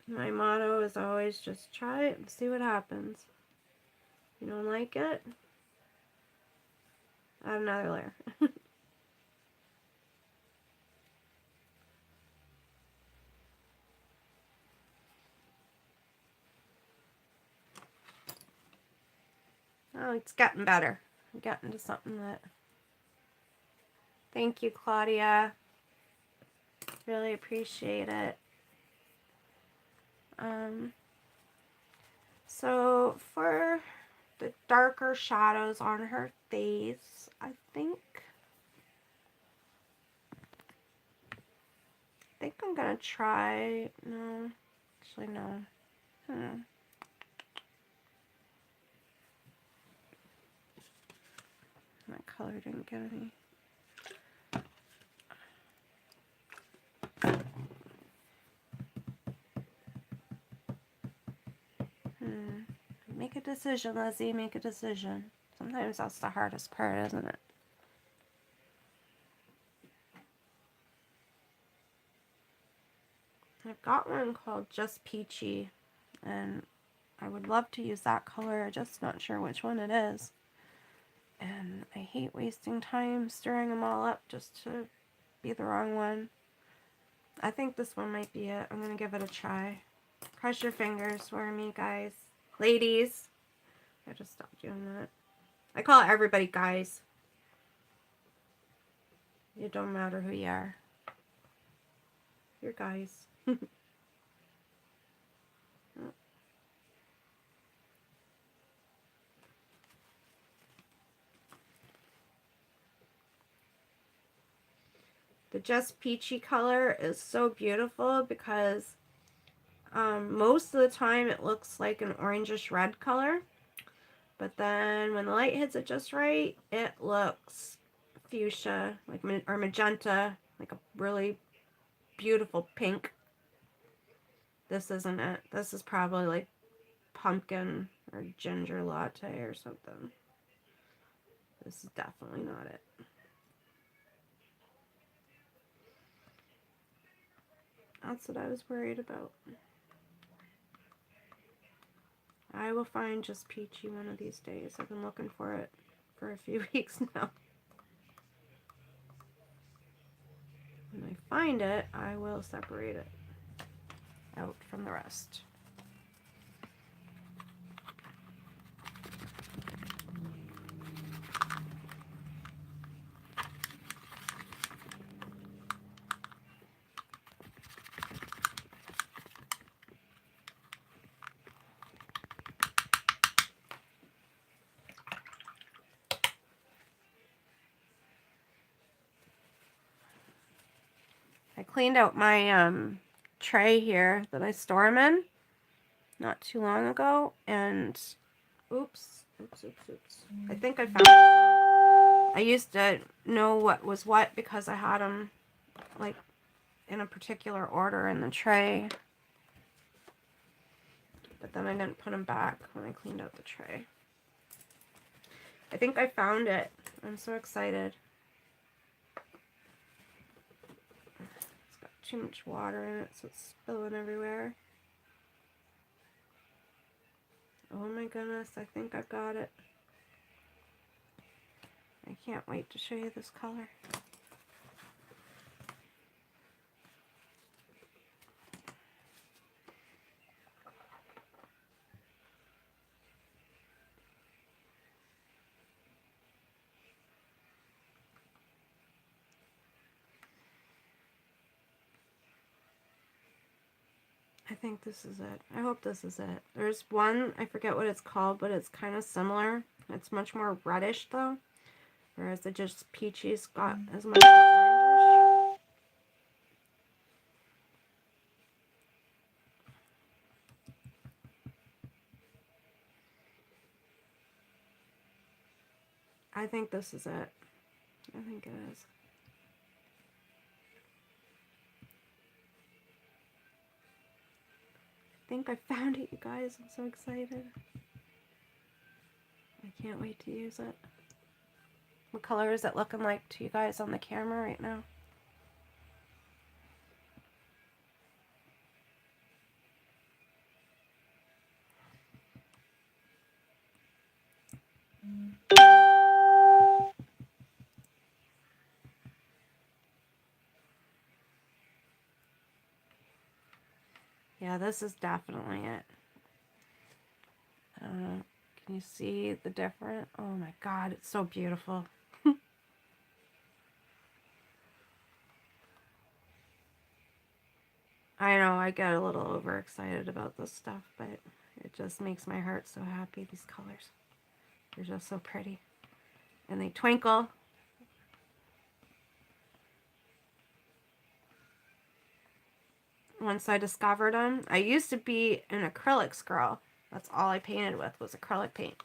My motto is always just try it and see what happens. If you don't like it, add another layer. Oh, it's getting better. I'm getting to something that... Thank you, Claudia. Really appreciate it. So for the darker shadows on her face, I think I'm gonna try, no, actually no. My color didn't get any. Make a decision, Lizzy, make a decision. Sometimes that's the hardest part, isn't it? I've got one called Just Peachy, and I would love to use that color. I'm just not sure which one it is. And I hate wasting time stirring them all up just to be the wrong one. I think this one might be it. I'm going to give it a try. Cross your fingers for me, guys. Ladies. I just stopped doing that. I call everybody guys. It don't matter who you are. You're guys. The Just Peachy color is so beautiful because most of the time it looks like an orangish red color. But then when the light hits it just right, it looks fuchsia, like or magenta, like a really beautiful pink. This isn't it. This is probably like pumpkin or ginger latte or something. This is definitely not it. That's what I was worried about. I will find Just Peachy one of these days. I've been looking for it for a few weeks now. When I find it, I will separate it out from the rest. I cleaned out my tray here that I store them in not too long ago, and oops. I think I found it. I used to know what was what because I had them like in a particular order in the tray, but then I didn't put them back when I cleaned out the tray. I think I found it. I'm so excited. It's got too much water in it, so it's spilling everywhere. Oh my goodness, I think I've got it. I can't wait to show you this color. I think this is it. I hope this is it. There's one, I forget what it's called, but it's kind of similar. It's much more reddish though, whereas the Just Peachy's got as much orangish. I think this is it. I think it is. I think I found it, you guys. I'm so excited. I can't wait to use it. What color is it looking like to you guys on the camera right now? Yeah, this is definitely it. I don't know. You see the different? Oh my God, it's so beautiful. I know I get a little overexcited about this stuff, but it just makes my heart so happy. These colors, they're just so pretty. And they twinkle. Once I discovered them, I used to be an acrylics girl. That's all I painted with was acrylic paint.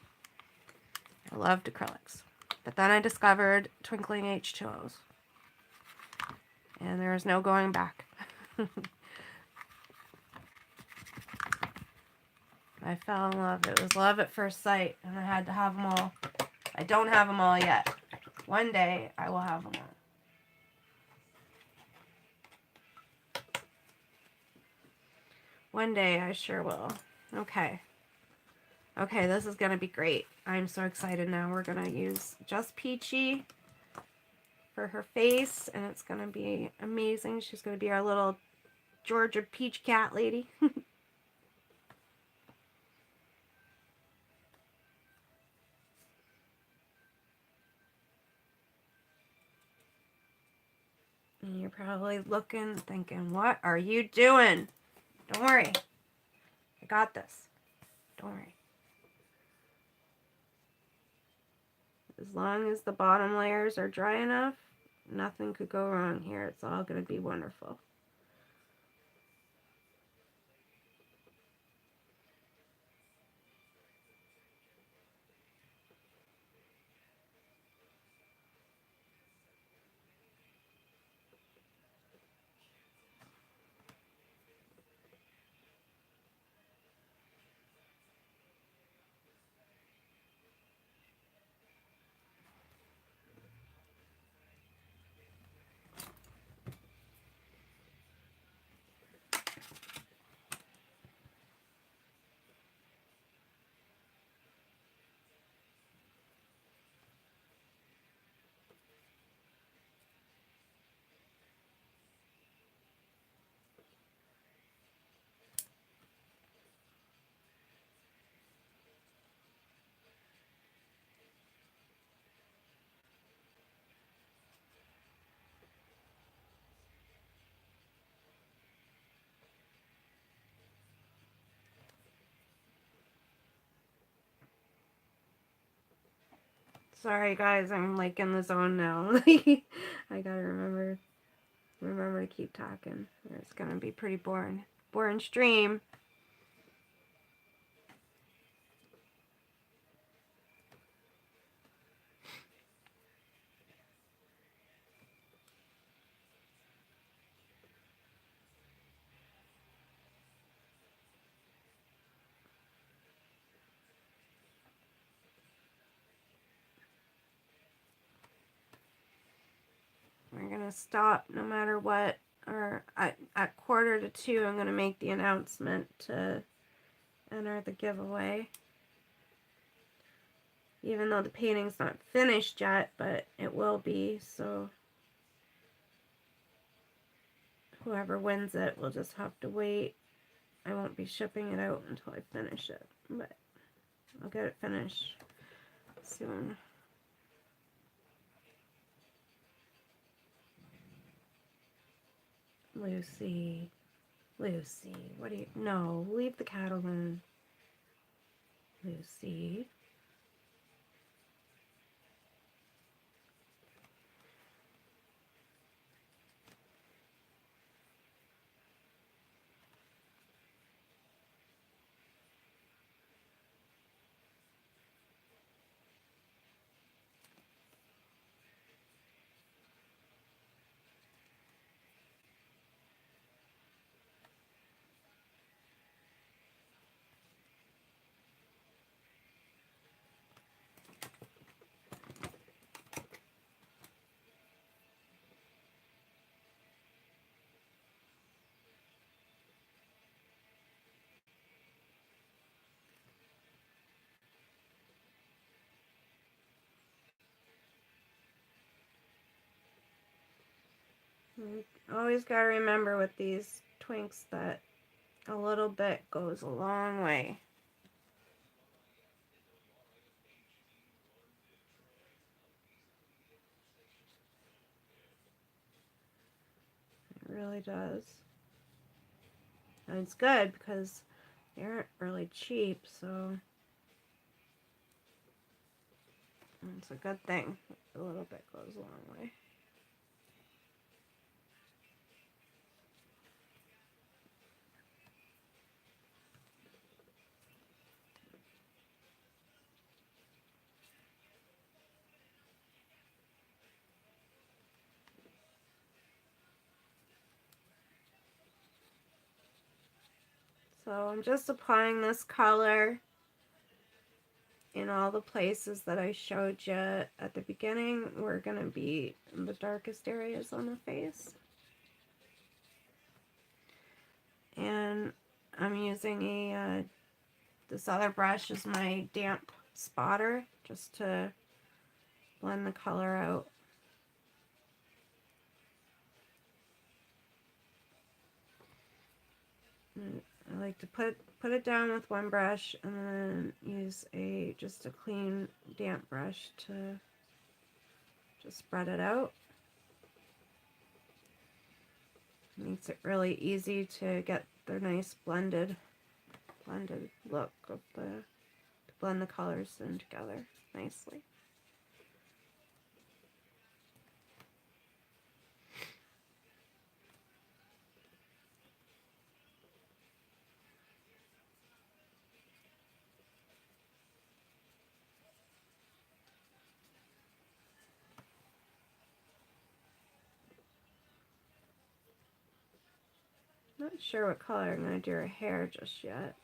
I loved acrylics. But then I discovered Twinkling H2OS. And there's no going back. I fell in love. It was love at first sight, and I had to have them all. I don't have them all yet. One day, I will have them all. One day, I sure will. Okay. Okay, this is going to be great. I'm so excited now. We're going to use just Peachy for her face, and it's going to be amazing. She's going to be our little Georgia peach cat lady. And you're probably looking, thinking, what are you doing? Don't worry. I got this. Don't worry. As long as the bottom layers are dry enough, nothing could go wrong here. It's all going to be wonderful. Sorry guys, I'm like in the zone now. I gotta remember to keep talking. Or it's gonna be pretty boring. Boring stream. We're gonna stop no matter what. Or at 1:45, I'm gonna make the announcement to enter the giveaway. Even though the painting's not finished yet, but it will be, so whoever wins it will just have to wait. I won't be shipping it out until I finish it, but I'll get it finished soon. Lucy, what do you, no, leave the cat alone. Lucy. Always gotta remember with these twinks that a little bit goes a long way. really does. And it's good because they aren't really cheap, so it's a good thing. A little bit goes a long way. So I'm just applying this color in all the places that I showed you at the beginning. We're going to be in the darkest areas on the face. And I'm using this other brush is my damp spotter just to blend the color out. And I like to put it down with one brush and then use just a clean damp brush to just spread it out. Makes it really easy to get the nice blended look of to blend the colors in together nicely. Not sure what color I'm going to do her hair just yet.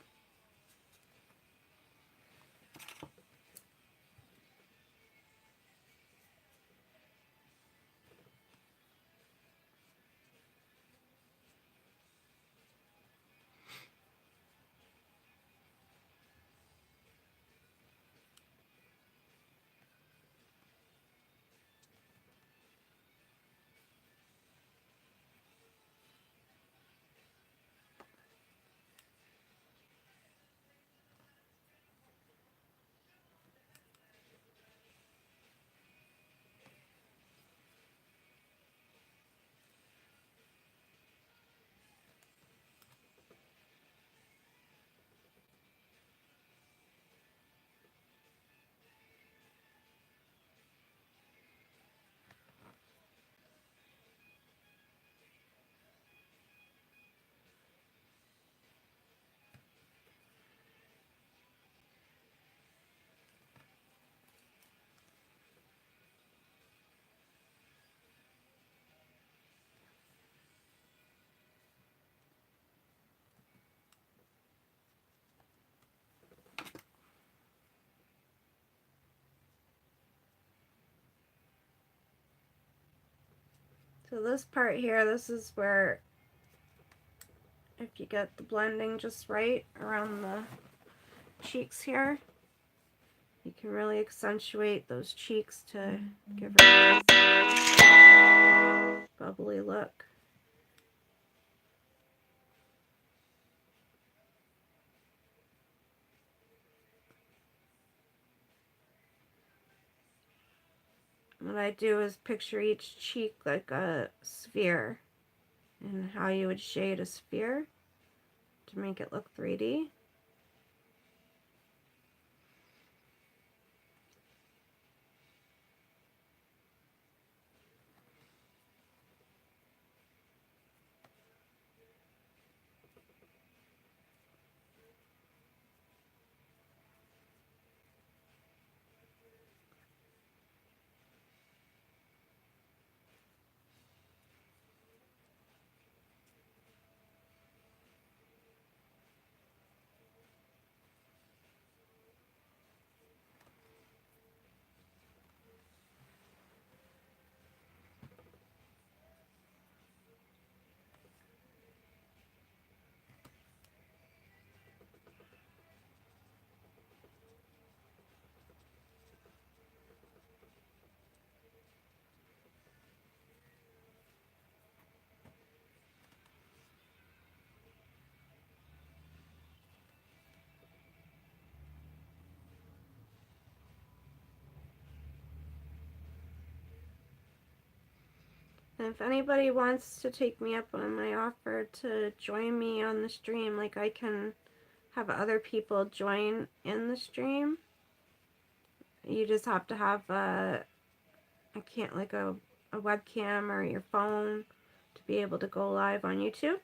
So this part here, this is where if you get the blending just right around the cheeks here, you can really accentuate those cheeks to give her a nice bubbly look. What I do is picture each cheek like a sphere, and how you would shade a sphere to make it look 3D. And if anybody wants to take me up on my offer to join me on the stream, like I can have other people join in the stream. You just have to have a webcam or your phone to be able to go live on YouTube.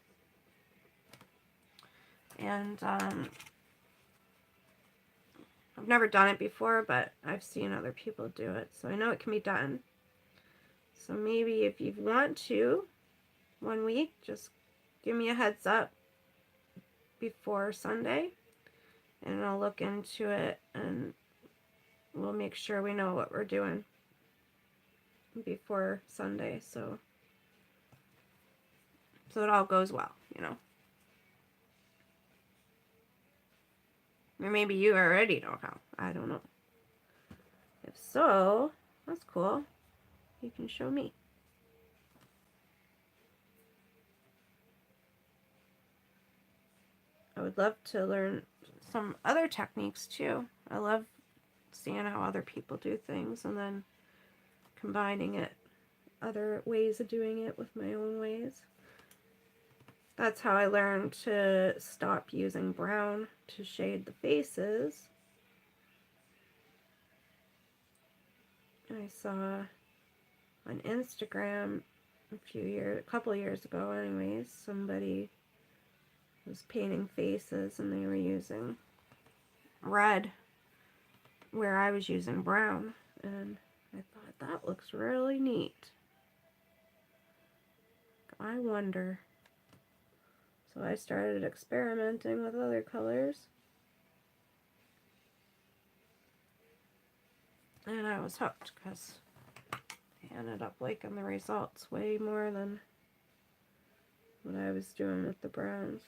And I've never done it before, but I've seen other people do it, so I know it can be done. So maybe if you want to, one week, just give me a heads up before Sunday, and I'll look into it, and we'll make sure we know what we're doing before Sunday, so it all goes well, you know. Or maybe you already know how. I don't know. If so, that's cool. You can show me. I would love to learn some other techniques too. I love seeing how other people do things and then combining it, other ways of doing it with my own ways. That's how I learned to stop using brown to shade the faces. I saw on Instagram a couple years ago anyways, somebody was painting faces and they were using red where I was using brown, and I thought that looks really neat. I wonder. So I started experimenting with other colors, and I was hooked because I ended up liking the results way more than what I was doing with the browns.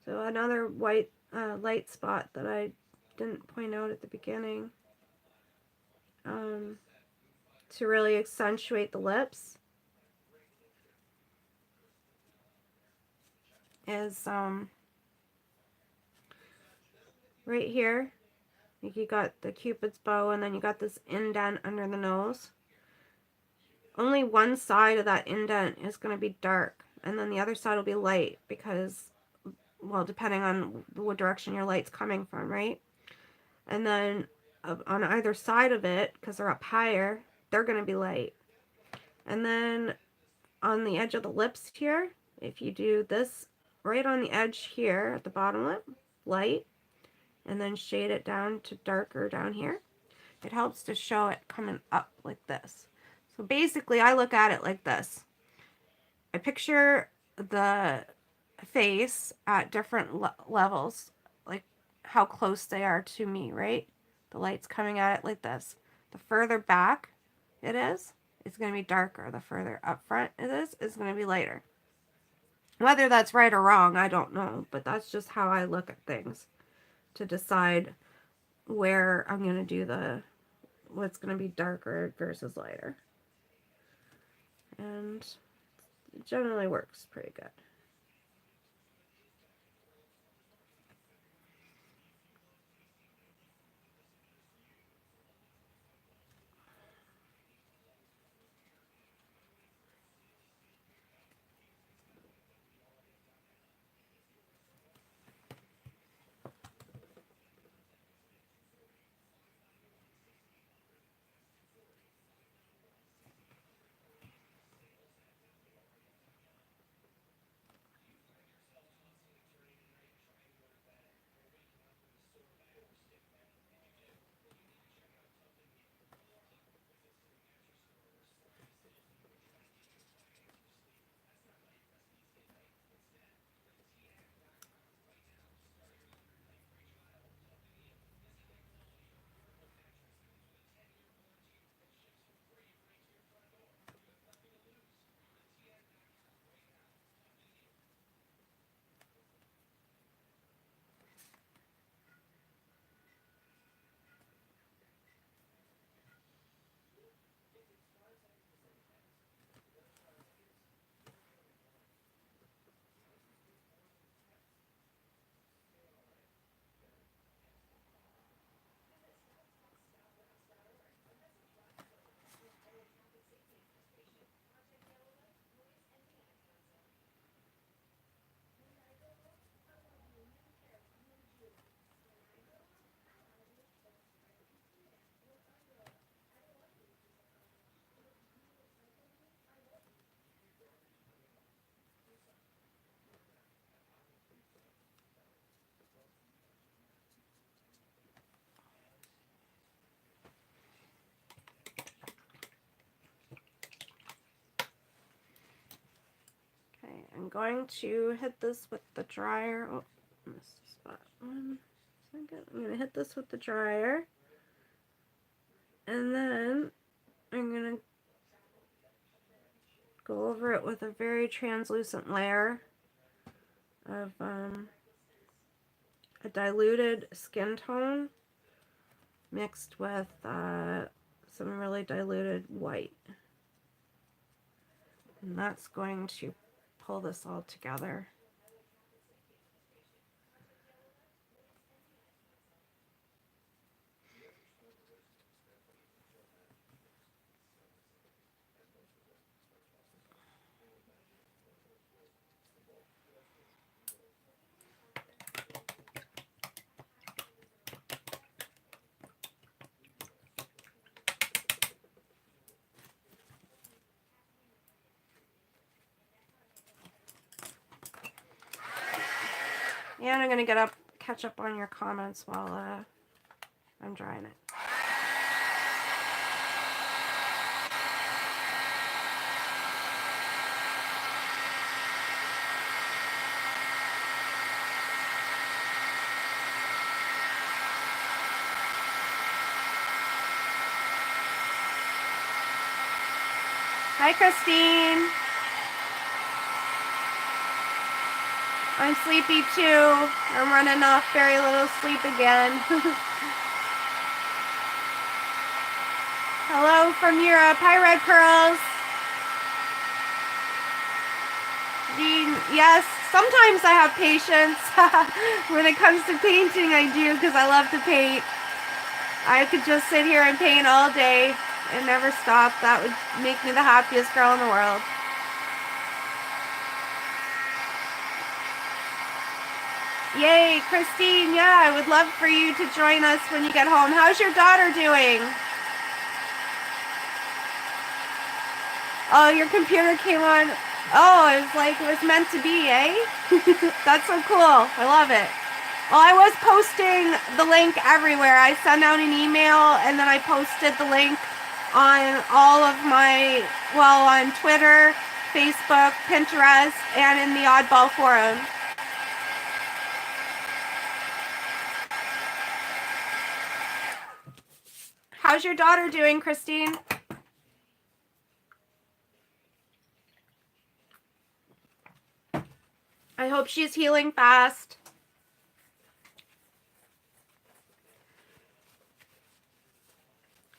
So another white light spot that I didn't point out at the beginning, to really accentuate the lips, is right here. You got the Cupid's bow, and then you got this indent under the nose. Only one side of that indent is going to be dark, and then the other side will be light because, well, depending on what direction your light's coming from, right? And then on either side of it, because they're up higher, they're going to be light. And then on the edge of the lips here, if you do this right on the edge here at the bottom lip, light, and then shade it down to darker down here, it helps to show it coming up like this. So basically, I look at it like this. I picture the face at different levels, like how close they are to me, right? The light's coming at it like this. The further back it is, it's going to be darker. The further up front it is, it's going to be lighter. Whether that's right or wrong, I don't know, but that's just how I look at things to decide where I'm going to do what's going to be darker versus lighter. And it generally works pretty good. I'm going to hit this with the dryer. Oh, missed a spot. 1 second. I'm going to hit this with the dryer. And then I'm going to go over it with a very translucent layer of a diluted skin tone mixed with some really diluted white. And that's going to pull this all together. And I'm going to catch up on your comments while I'm drying it. Hi, Christine. I'm sleepy too. I'm running off very little sleep again. Hello from Europe. Hi, Red Curls. Yes, sometimes I have patience. When it comes to painting, I do, because I love to paint. I could just sit here and paint all day and never stop. That would make me the happiest girl in the world. Yay, Christine. Yeah, I would love for you to join us when you get home. How's your daughter doing? Oh, your computer came on. Oh, it was like it was meant to be, eh? That's so cool. I love it. Well, I was posting the link everywhere. I sent out an email and then I posted the link on all of my, well, on Twitter, Facebook, Pinterest, and in the Oddball forum. How's your daughter doing, Christine? I hope she's healing fast.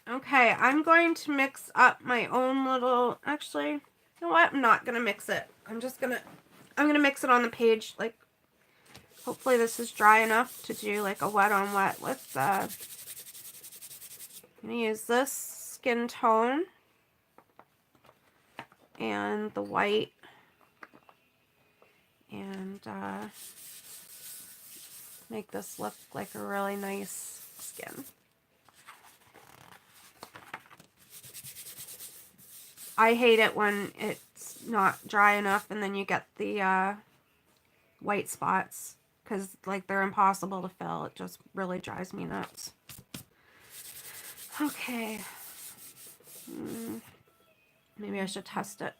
Okay, I'm going to mix up my own little, actually, you know what? I'm not going to mix it. I'm going to mix it on the page. Like, hopefully this is dry enough to do like a wet on wet with, I'm going to use this skin tone and the white and make this look like a really nice skin. I hate it when it's not dry enough and then you get the white spots, because like they're impossible to fill. It just really drives me nuts. Okay. Maybe I should test it.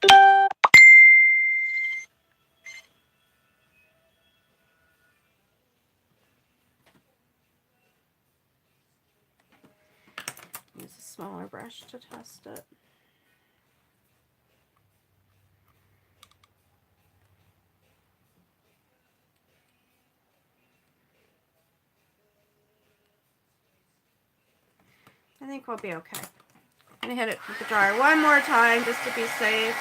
Use a smaller brush to test it. I think we'll be okay. I'm going to hit it with the dryer one more time just to be safe.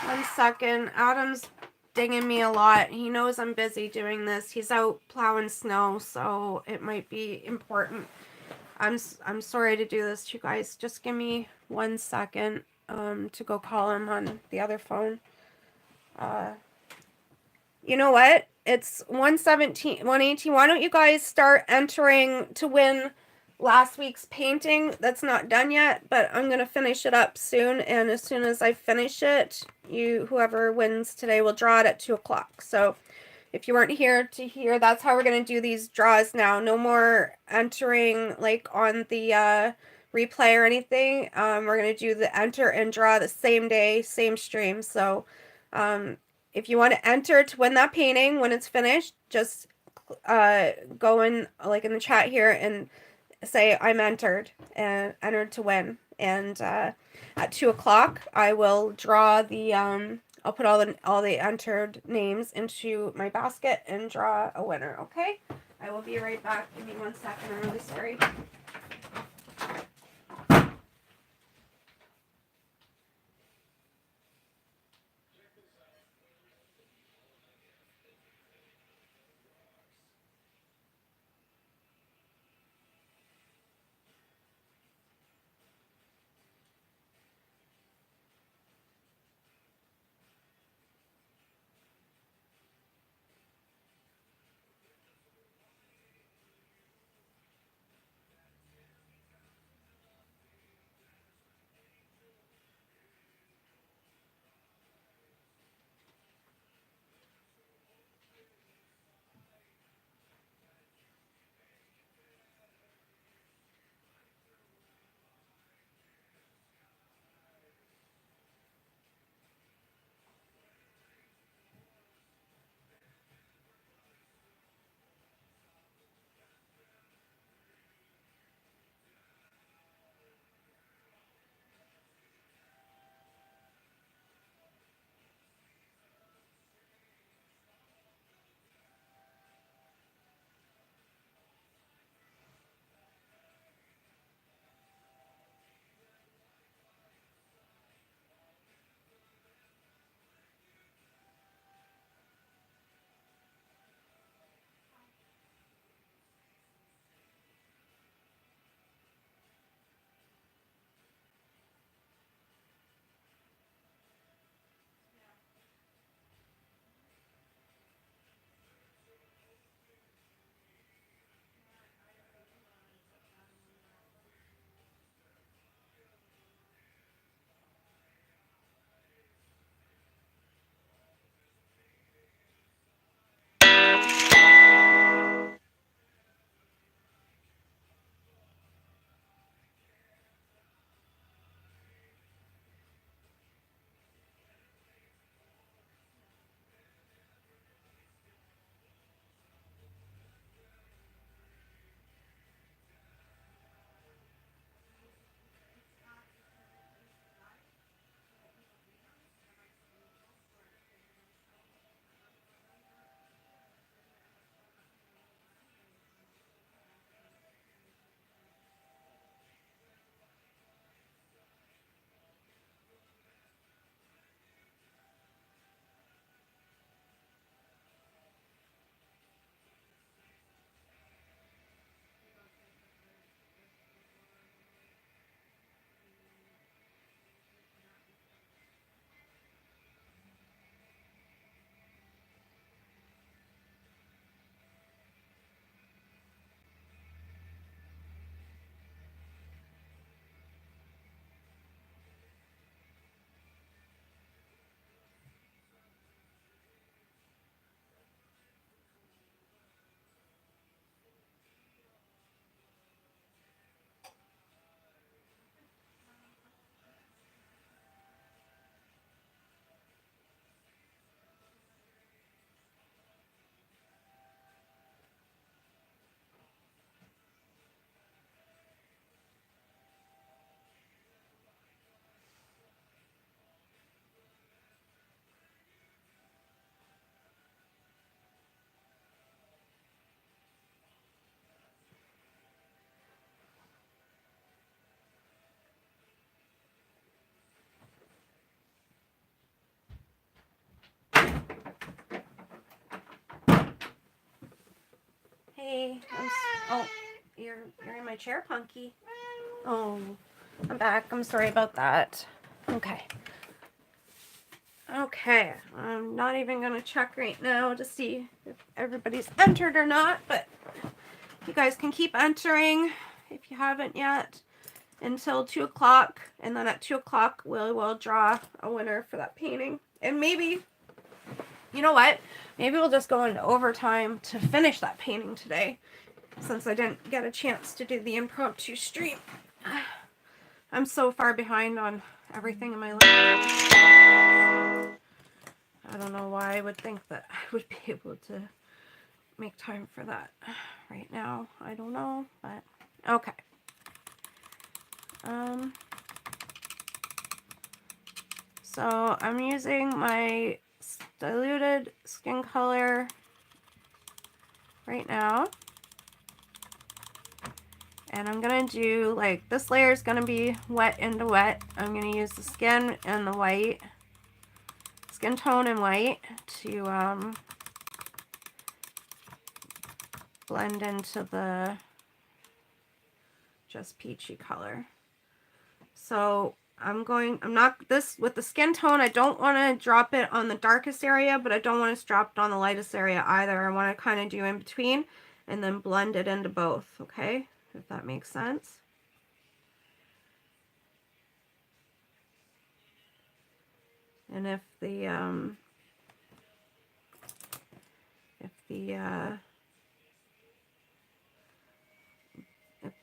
One second. Adam's dinging me a lot. He knows I'm busy doing this. He's out plowing snow, so it might be important. I'm sorry to do this to you guys. Just give me 1 second to go call him on the other phone. You know what? It's 117, 118. Why don't you guys start entering to win last week's painting that's not done yet, but I'm going to finish it up soon, and as soon as I finish it, whoever wins today will draw it at 2 o'clock. So if you weren't here to hear, that's how we're going to do these draws now. No more entering like on the replay or anything. We're going to do the enter and draw the same day, same stream. So if you want to enter to win that painting when it's finished, just go in like in the chat here and say I'm entered and entered to win. And at 2 o'clock, I will draw the I'll put all the entered names into my basket and draw a winner. Okay, I will be right back. Give me 1 second. I'm really sorry. Hey, oh, you're in my chair, Punky. Oh, I'm back. I'm sorry about that. Okay. Okay, I'm not even going to check right now to see if everybody's entered or not, but you guys can keep entering if you haven't yet, until 2 o'clock. And then at 2 o'clock, we will draw a winner for that painting. And maybe, you know what? Maybe we'll just go into overtime to finish that painting today, since I didn't get a chance to do the impromptu stream. I'm so far behind on everything in my life. I don't know why I would think that I would be able to make time for that right now. I don't know, but okay. So I'm using my diluted skin color right now. And I'm going to do, like, this layer is going to be wet into wet. I'm going to use the skin and the white, skin tone and white to blend into the just peachy color. So I'm not, this, with the skin tone, I don't want to drop it on the darkest area, but I don't want to drop it on the lightest area either. I want to kind of do in between and then blend it into both, okay? If that makes sense. And if the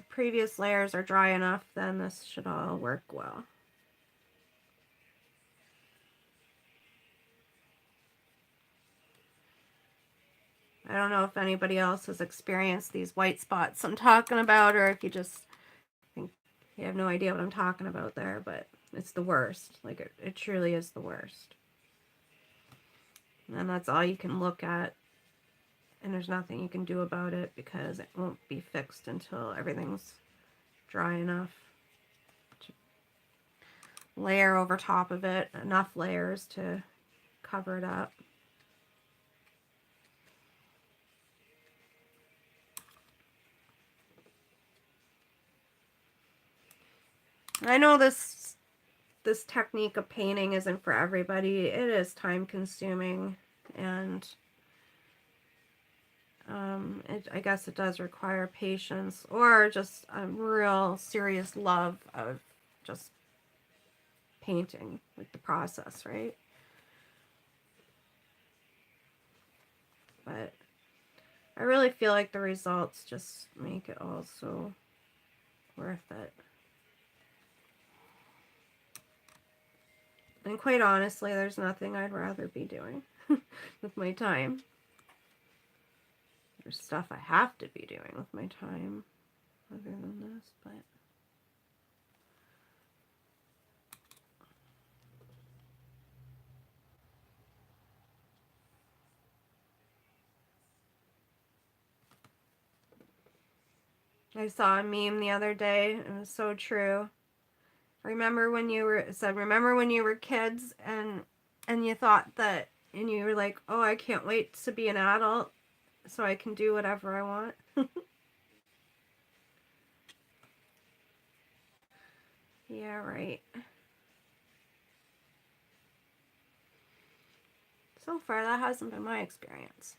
previous layers are dry enough, then this should all work well. I don't know if anybody else has experienced these white spots I'm talking about, or if you just think you have no idea what I'm talking about there, but it's the worst. Like, it truly is the worst. And that's all you can look at, and there's nothing you can do about it because it won't be fixed until everything's dry enough to layer over top of it, enough layers to cover it up. I know this technique of painting isn't for everybody. It is time consuming, and I guess it does require patience or just a real serious love of just painting, like the process, right? But I really feel like the results just make it all so worth it. And quite honestly, there's nothing I'd rather be doing with my time. There's stuff I have to be doing with my time other than this, but I saw a meme the other day, and it was so true. Remember when you were, it said, remember when you were kids and you thought that, and you were like, oh, I can't wait to be an adult so I can do whatever I want. Yeah, right. So far, that hasn't been my experience.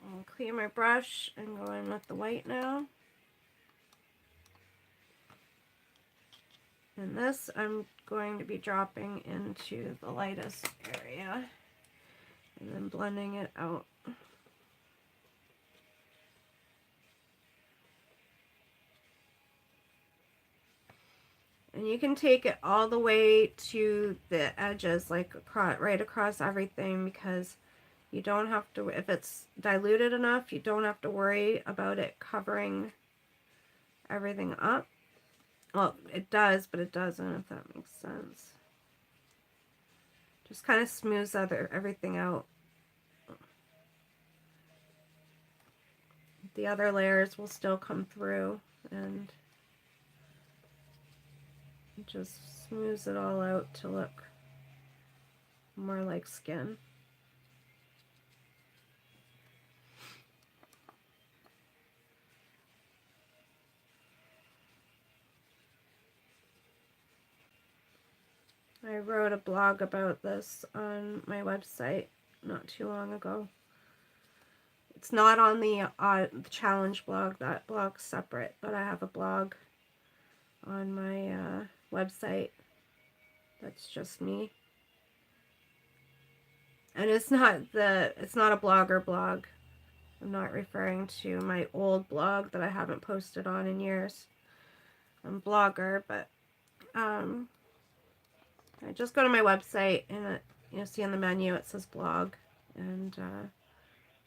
I'll clean my brush and go in with the white now. And this I'm going to be dropping into the lightest area and then blending it out. And you can take it all the way to the edges, like right across everything, because you don't have to, if it's diluted enough, you don't have to worry about it covering everything up. Well, it does, but it doesn't, if that makes sense. Just kind of smooths everything out. The other layers will still come through, and it just smooths it all out to look more like skin. I wrote a blog about this on my website not too long ago. It's not on the challenge blog. That blog's separate, but I have a blog on my website that's just me. And it's not a blogger blog. I'm not referring to my old blog that I haven't posted on in years. I'm a blogger, but I just go to my website and you'll see on the menu it says blog, and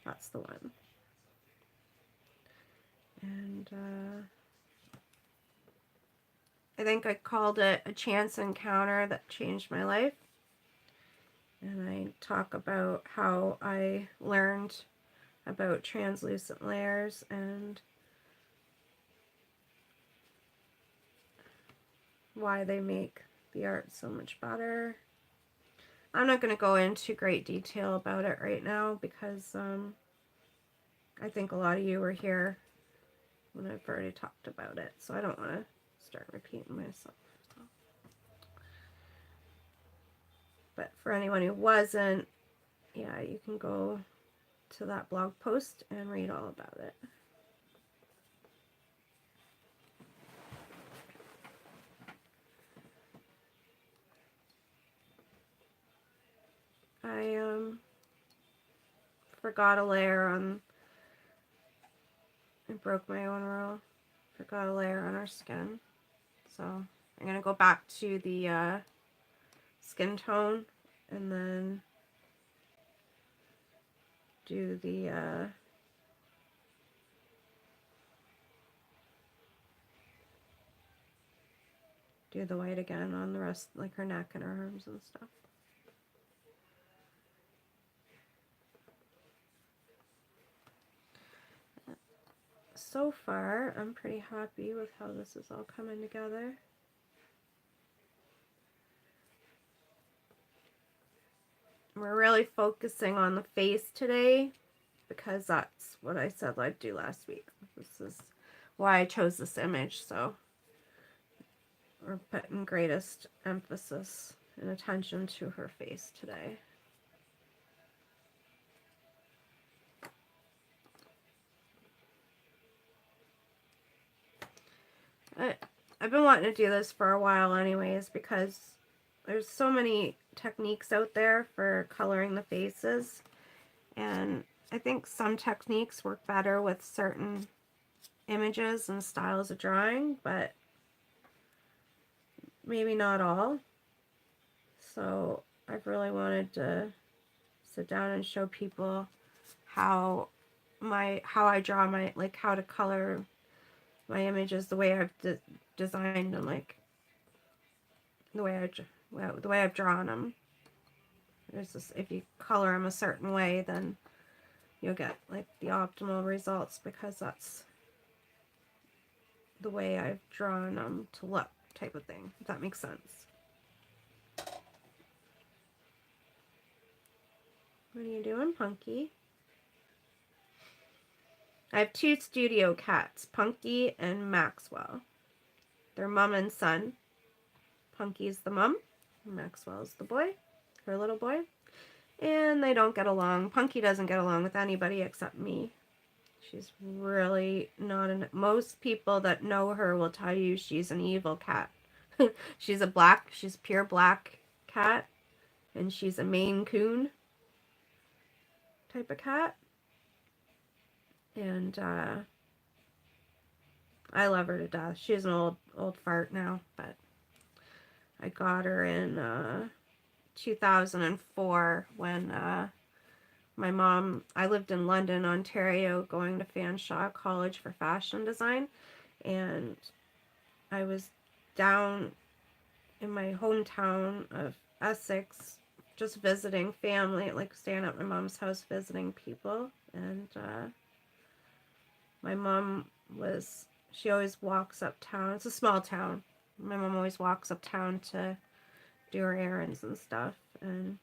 that's the one. And I think I called it a chance encounter that changed my life. And I talk about how I learned about translucent layers and why they make the art so much better. I'm not going to go into great detail about it right now because I think a lot of you were here when I've already talked about it, so I don't want to start repeating myself. But for anyone who wasn't, yeah, you can go to that blog post and read all about it. I forgot a layer on, I broke my own rule, forgot a layer on our skin, so I'm going to go back to the skin tone and then do the white again on the rest, like her neck and her arms and stuff. So far, I'm pretty happy with how this is all coming together. We're really focusing on the face today because that's what I said I'd do last week. This is why I chose this image, so we're putting greatest emphasis and attention to her face today. I've been wanting to do this for a while anyways because there's so many techniques out there for coloring the faces, and I think some techniques work better with certain images and styles of drawing, but maybe not all. So I've really wanted to sit down and show people how I draw my, like, how to color my images the way I've designed them, like the way I've drawn them. There's this, if you color them a certain way, then you'll get like the optimal results because that's the way I've drawn them to look, type of thing, if that makes sense. What are you doing, Punky? I have two studio cats, Punky and Maxwell. They're mom and son. Punky's the mom, Maxwell's the boy, her little boy. And they don't get along. Punky doesn't get along with anybody except me. She's really not most people that know her will tell you she's an evil cat. she's a pure black cat, and she's a Maine Coon type of cat. And I love her to death. She's an old fart now, but I got her in 2004 when my mom, I lived in London, Ontario, going to Fanshawe College for fashion design, and I was down in my hometown of Essex just visiting family, like staying at my mom's house visiting people, and my mom she always walks uptown. It's a small town. My mom always walks uptown to do her errands and stuff, and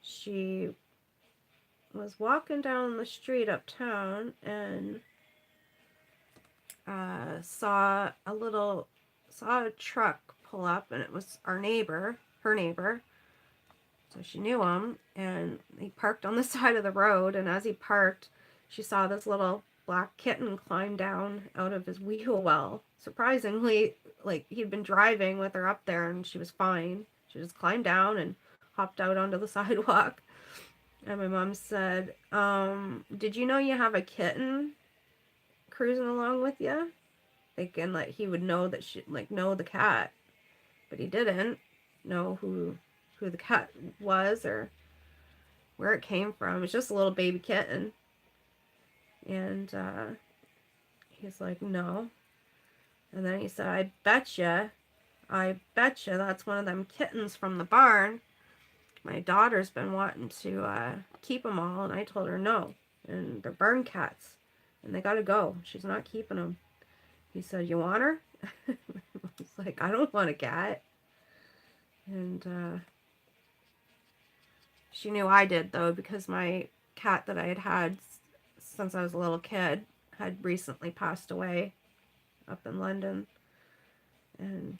she was walking down the street uptown and saw a truck pull up, and it was our neighbor, her neighbor. So she knew him, and he parked on the side of the road, and as he parked, she saw this little black kitten climb down out of his wheel well. Surprisingly, like, he'd been driving with her up there, and she was fine. She just climbed down and hopped out onto the sidewalk. And my mom said, did you know you have a kitten cruising along with you? Thinking like he would know that she, like, know the cat. But he didn't know who the cat was or where it came from. It's just a little baby kitten. And he's like, no. And then he said, I betcha that's one of them kittens from the barn. My daughter's been wanting to keep them all, and I told her no. And they're barn cats, and they gotta go. She's not keeping them. He said, you want her? I was like, I don't want a cat. And she knew I did, though, because my cat that I had since I was a little kid had recently passed away up in London. And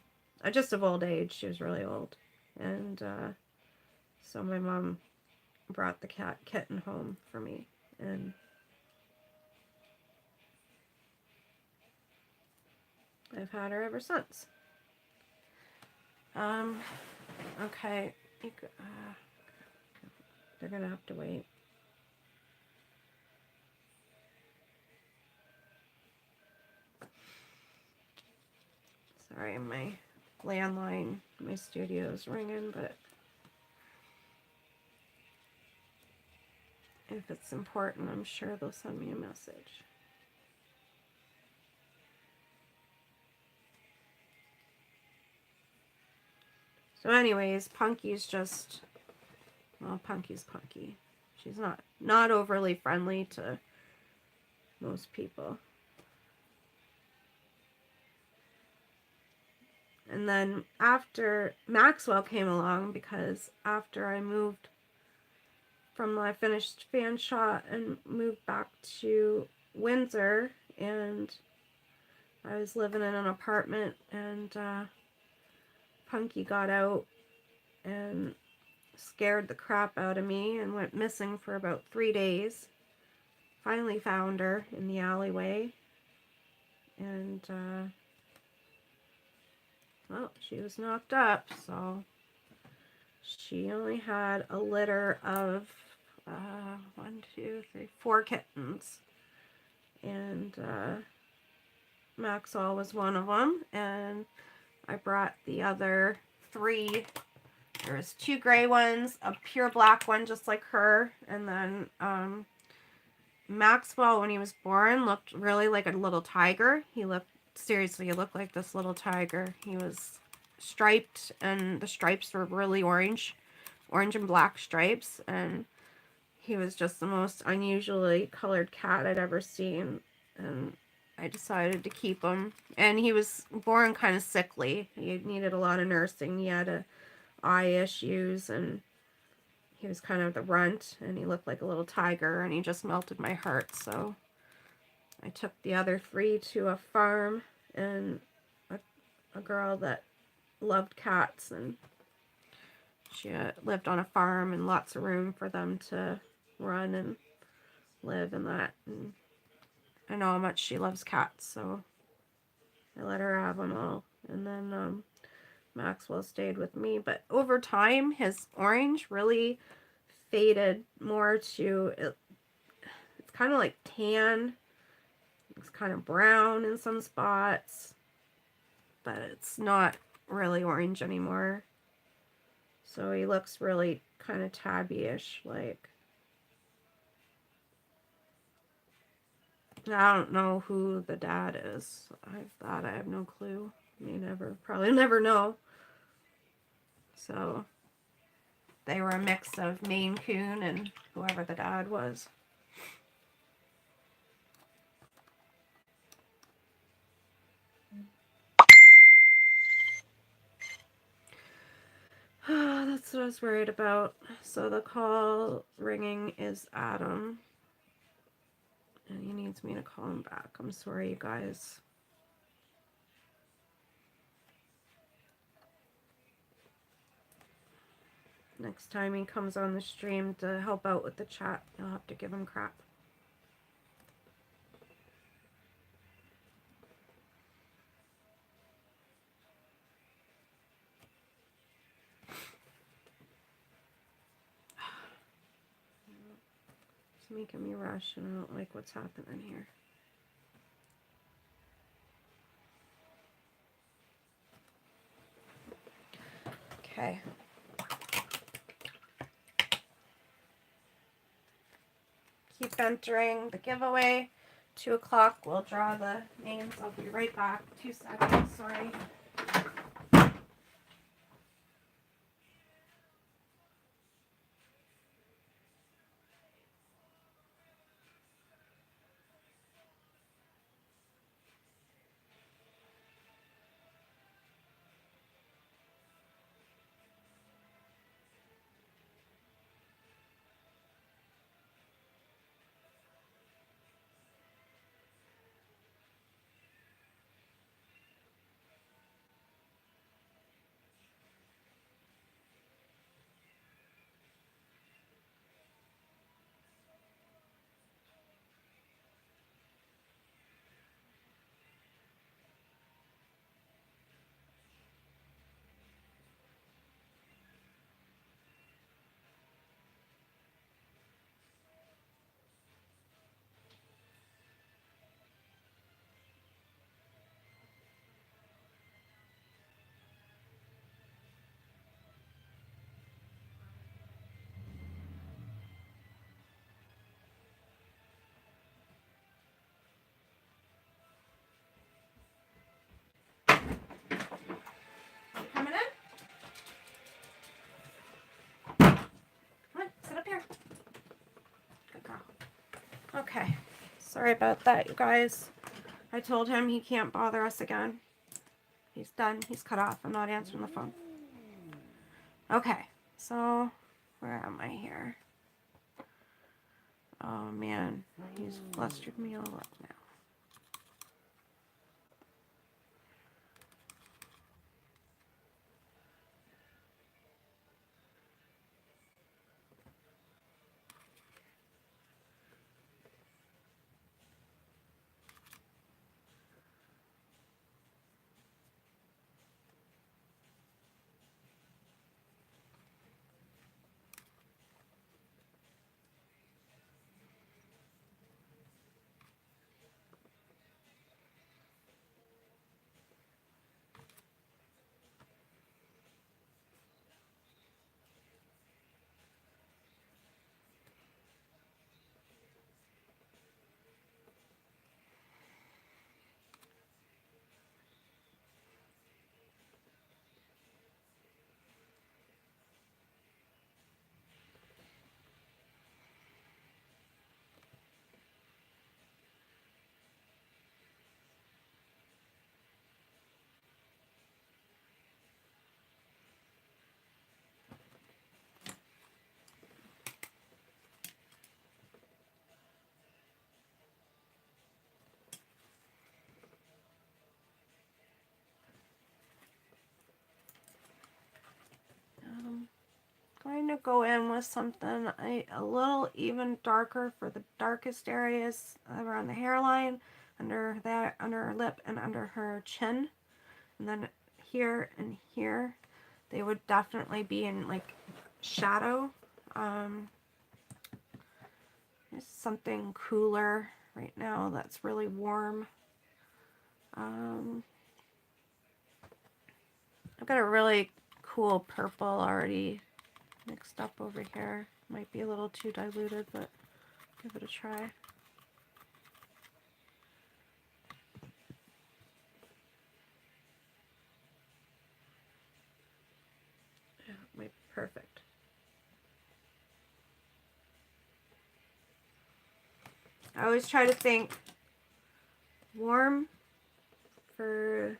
just of old age. She was really old. And so my mom brought the kitten home for me. And I've had her ever since. Okay. They're going to have to wait. Sorry, my landline, my studio's ringing, but if it's important, I'm sure they'll send me a message. So anyways, Punky's just, well, Punky's Punky. She's not overly friendly to most people. And then after Maxwell came along, because after I moved from my finished fan shot and moved back to Windsor, and I was living in an apartment, and Punky got out and scared the crap out of me and went missing for about 3 days. Finally found her in the alleyway, and well, she was knocked up, so she only had a litter of 4 kittens, and Maxwell was one of them, and I brought the other 3. There's 2 gray ones, a pure black one just like her, and then Maxwell, when he was born, looked really like a little tiger. He looked like this little tiger. He was striped, and the stripes were really orange and black stripes, and he was just the most unusually colored cat I'd ever seen, and I decided to keep him. And he was born kind of sickly. He needed a lot of nursing. He had eye issues, and he was kind of the runt, and he looked like a little tiger, and he just melted my heart. So I took the other 3 to a farm, and a girl that loved cats, and she lived on a farm and lots of room for them to run and live and that. And I know how much she loves cats, so I let her have them all. And then Maxwell stayed with me, but over time his orange really faded more to it's kind of like tan. It's kind of brown in some spots, but it's not really orange anymore. So he looks really kind of tabby-ish, like. I don't know who the dad is. I have no clue. Probably never know. So they were a mix of Maine Coon and whoever the dad was. That's what I was worried about. So the call ringing is Adam. And he needs me to call him back. I'm sorry, you guys. Next time he comes on the stream to help out with the chat, you'll have to give him crap. It's making me rush and I don't like what's happening here. Okay. Keep entering the giveaway. 2 o'clock, we'll draw the names. I'll be right back. 2 seconds, sorry. Coming in? Come on, sit up here. Good girl. Okay. Sorry about that, you guys. I told him he can't bother us again. He's done. He's cut off. I'm not answering the phone. Okay. So, where am I here? Oh, man. He's flustered me all up now. Going to go in with something a little even darker for the darkest areas around the hairline, under her lip, and under her chin. And then here and here, they would definitely be in like shadow. There's something cooler right now that's really warm. I've got a really cool purple already mixed up over here. Might be a little too diluted, but give it a try. Yeah, it might be perfect. I always try to think warm for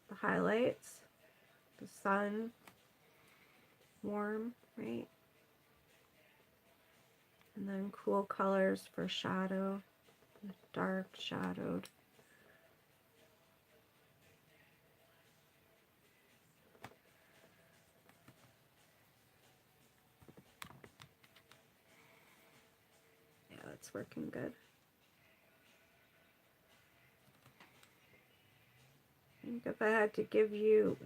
the highlights, the sun, warm, right? And then cool colors for shadow, dark shadowed. that's working good. I think if I had to give you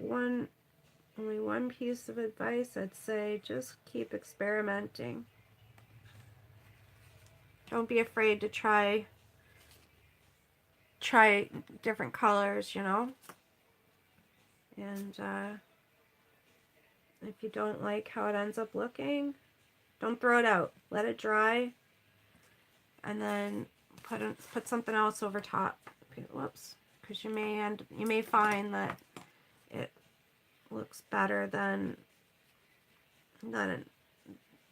only one piece of advice, I'd say just keep experimenting. Don't be afraid to try different colors, you know. And if you don't like how it ends up looking, don't throw it out. Let it dry, and then put something else over top. Okay, whoops, because you may find that it looks better than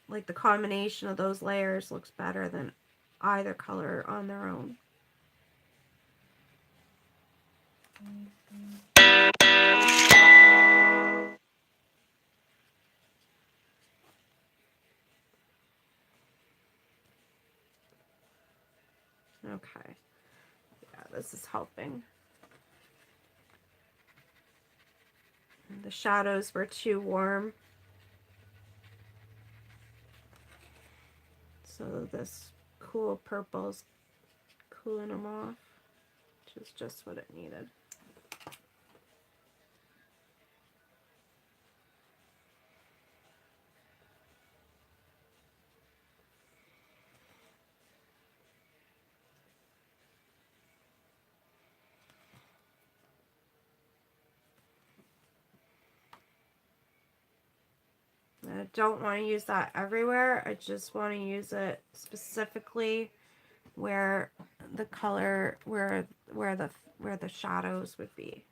like the combination of those layers looks better than either color on their own. Okay, yeah, this is helping. The shadows were too warm, so this cool purple's cooling them off, which is just what it needed. I don't want to use that everywhere. I just want to use it specifically where the color, where the shadows would be.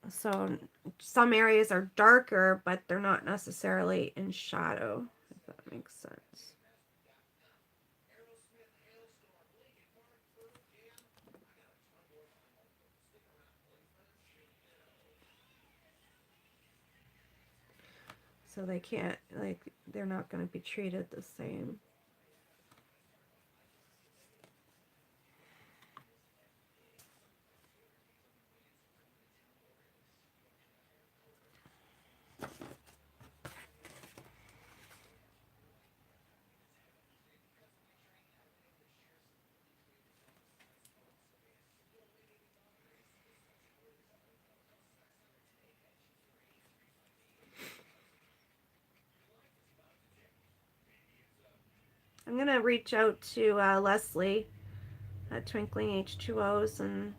So some areas are darker, but they're not necessarily in shadow, if that makes sense. So they can't, like, they're not going to be treated the same. I'm going to reach out to Leslie at Twinkling H2OS and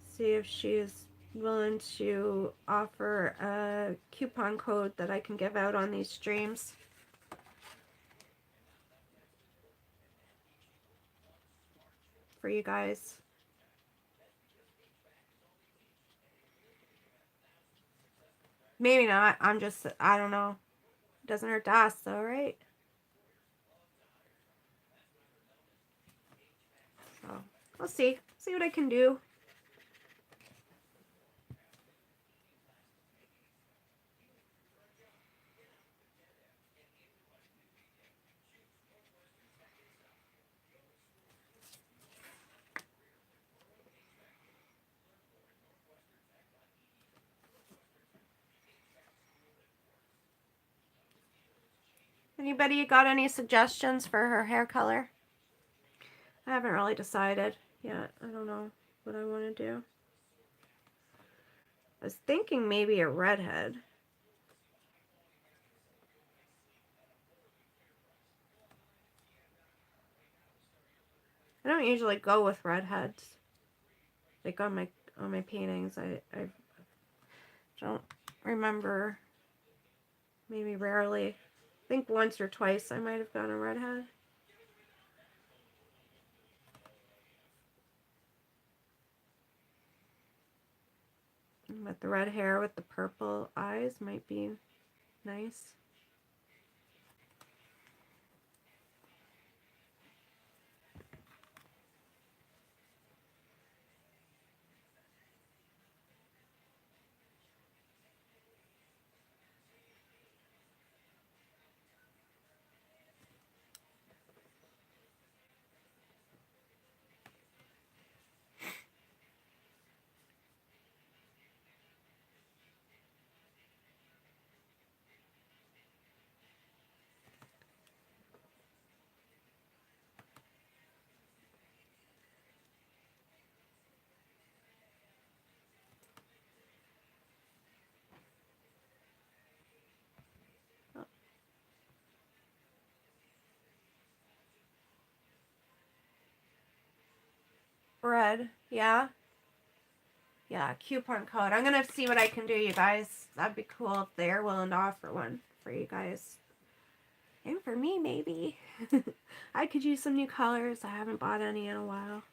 see if she's willing to offer a coupon code that I can give out on these streams. For you guys. Maybe not. I don't know. Doesn't hurt to ask though, right? So, we'll see. See what I can do. Anybody got any suggestions for her hair color? I haven't really decided yet. I don't know what I want to do. I was thinking maybe a redhead. I don't usually go with redheads. Like on my paintings, I don't remember. Maybe rarely. I think once or twice I might have gone a redhead. But the red hair with the purple eyes might be nice. red. Yeah. Yeah, coupon code. I'm going to see what I can do, you guys. That'd be cool if they're willing to offer one for you guys. And for me, maybe. I could use some new colors. I haven't bought any in a while.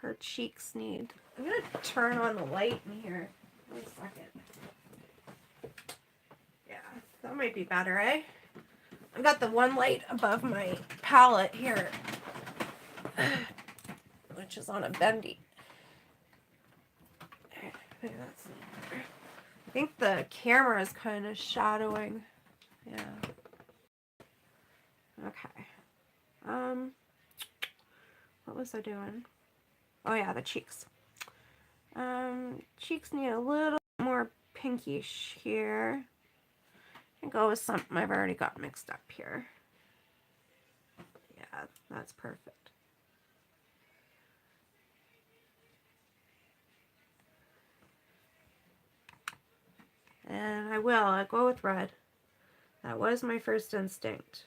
Her cheeks need... I'm going to turn on the light in here. Wait a second. Yeah, that might be better, eh? I got the one light above my palette here, which is on a bendy. I think the camera is kind of shadowing. Yeah. Okay. What was I doing? Oh yeah, the cheeks. Cheeks need a little more pinkish here. I go with something I've already got mixed up here. Yeah, that's perfect. And I'll go with red. That was my first instinct.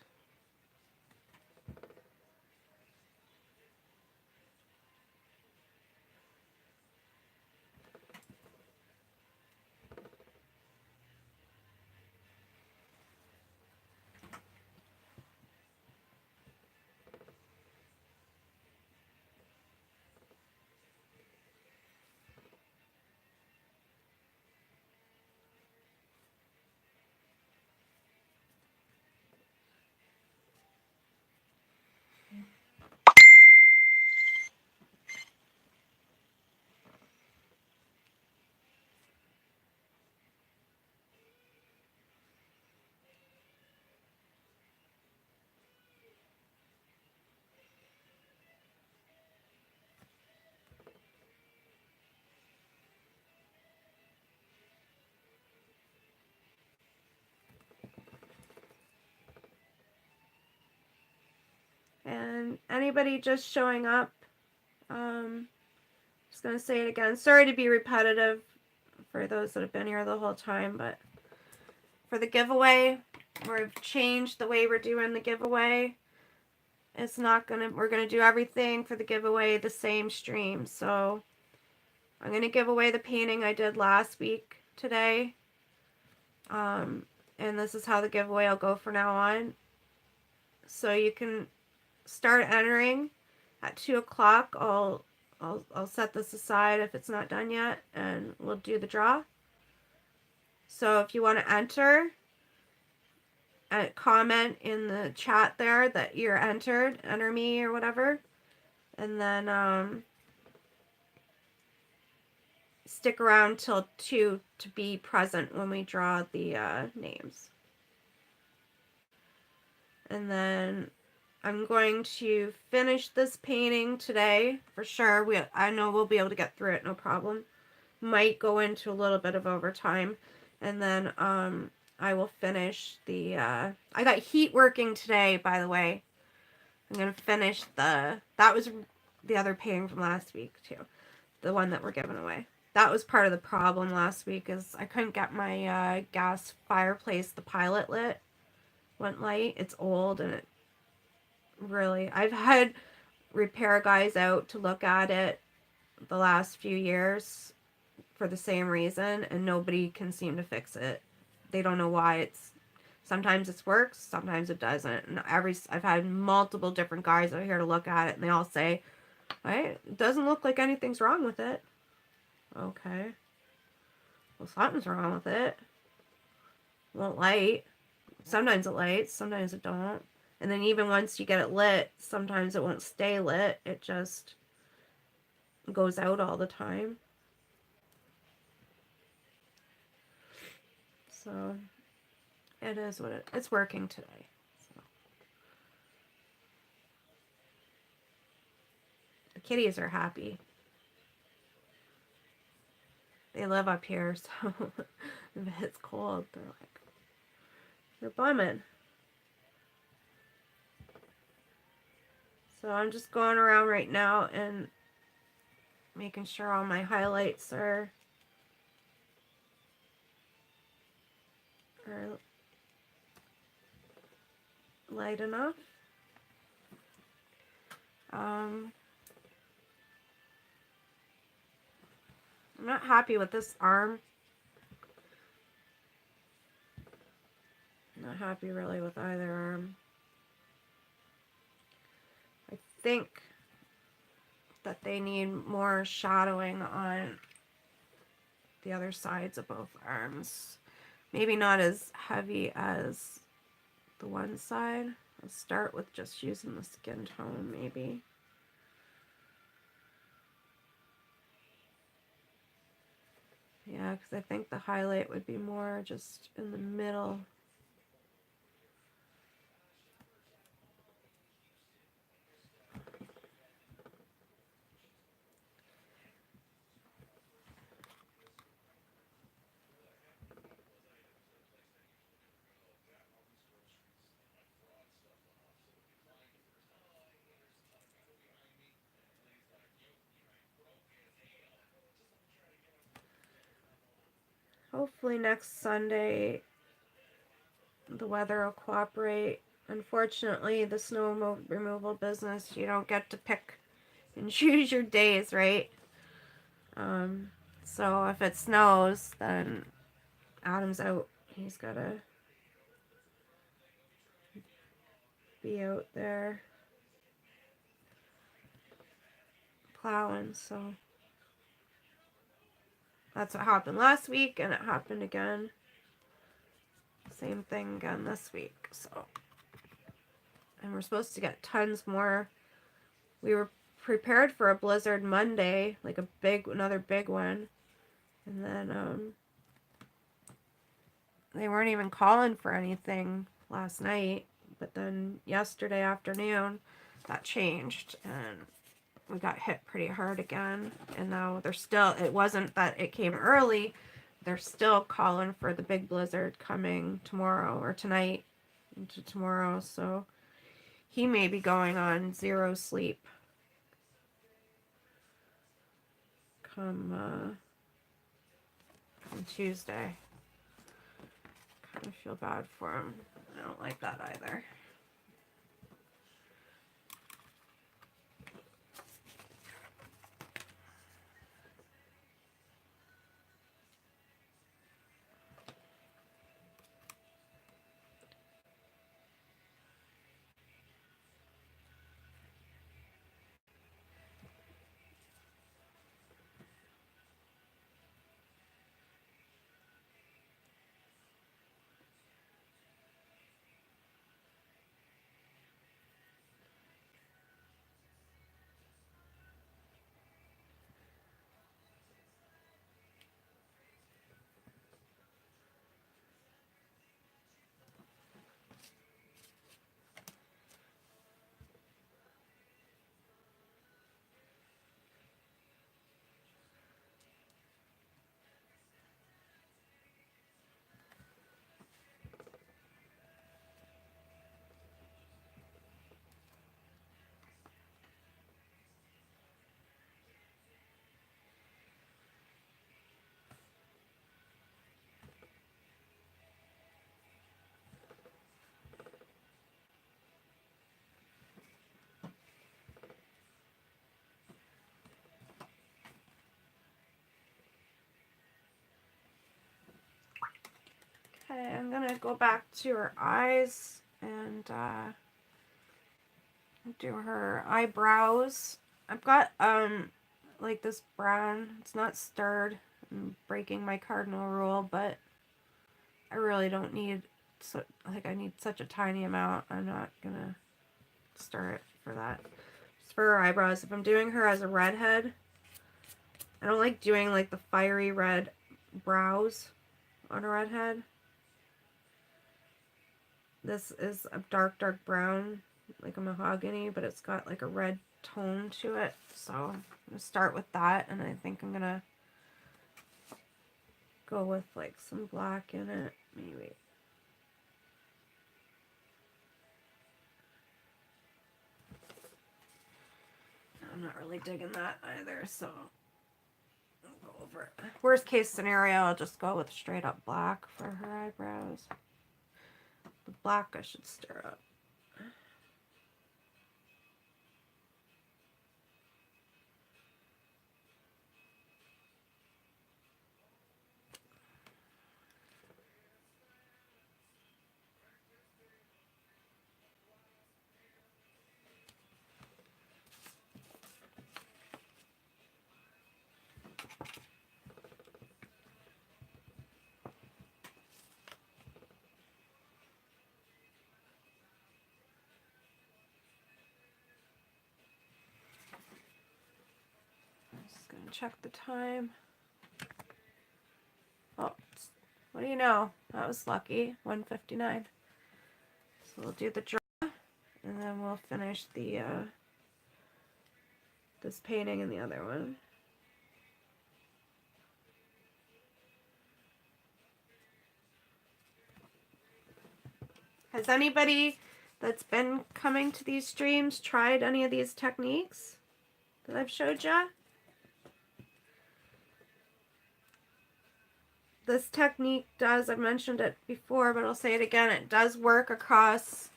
And anybody just showing up, just going to say it again. Sorry to be repetitive for those that have been here the whole time, but for the giveaway, we've changed the way we're doing the giveaway. It's not going to, we're going to do everything for the giveaway the same stream. So I'm going to give away the painting I did last week today. And this is how the giveaway will go from now on. So you can start entering at 2 o'clock. I'll set this aside if it's not done yet, and we'll do the draw. So if you want to enter, comment in the chat there that you're entered, enter me or whatever, and then stick around till 2 to be present when we draw the names. And then I'm going to finish this painting today for sure. I know we'll be able to get through it, no problem. Might go into a little bit of overtime, and then I will finish the I got heat working today, by the way. I'm gonna finish that was the other painting from last week too, the one that we're giving away. That was part of the problem last week, is I couldn't get my gas fireplace, the pilot lit, went light. It's old, and it really, I've had repair guys out to look at it the last few years for the same reason, and nobody can seem to fix it. They don't know why. Sometimes it works, sometimes it doesn't. And I've had multiple different guys out here to look at it, and they all say, "Right, it doesn't look like anything's wrong with it." Okay, well, something's wrong with it. It won't light. Sometimes it lights, sometimes it don't. And then even once you get it lit, sometimes it won't stay lit. It just goes out all the time. So it is what it's working today. So. The kitties are happy. They live up here, so if it's cold, they're bumming. So I'm just going around right now and making sure all my highlights are light enough. I'm not happy with this arm. I'm not happy really with either arm. I think that they need more shadowing on the other sides of both arms. Maybe not as heavy as the one side. I'll start with just using the skin tone, maybe. Yeah, because I think the highlight would be more just in the middle. Hopefully next Sunday the weather will cooperate. Unfortunately, the snow removal business, you don't get to pick and choose your days, right? So if it snows, then Adam's out. He's gotta be out there plowing, so that's what happened last week, and it happened again. Same thing again this week, so. And we're supposed to get tons more. We were prepared for a blizzard Monday, like another big one. And then, they weren't even calling for anything last night. But then yesterday afternoon, that changed, and we got hit pretty hard again. And now it wasn't that it came early, they're still calling for the big blizzard coming tomorrow or tonight into tomorrow. So he may be going on zero sleep come Tuesday. Kind of feel bad for him. I don't like that either. Okay, I'm gonna go back to her eyes and do her eyebrows. I've got like this brown. It's not stirred. I'm breaking my cardinal rule, but I really don't need I need such a tiny amount. I'm not gonna stir it for that. Just for her eyebrows. If I'm doing her as a redhead, I don't like doing like the fiery red brows on a redhead. This is a dark brown, like a mahogany, but it's got like a red tone to it. So I'm gonna start with that, and I think I'm gonna go with like some black in it, maybe. I'm not really digging that either, so I'll go over it. Worst case scenario, I'll just go with straight up black for her eyebrows. The black I should stir up. check the time. Oh, what do you know? That was lucky. 1:59. So we'll do the draw, and then we'll finish the this painting and the other one. Has anybody that's been coming to these streams tried any of these techniques that I've showed you? This technique does, I've mentioned it before, but I'll say it again, it does work across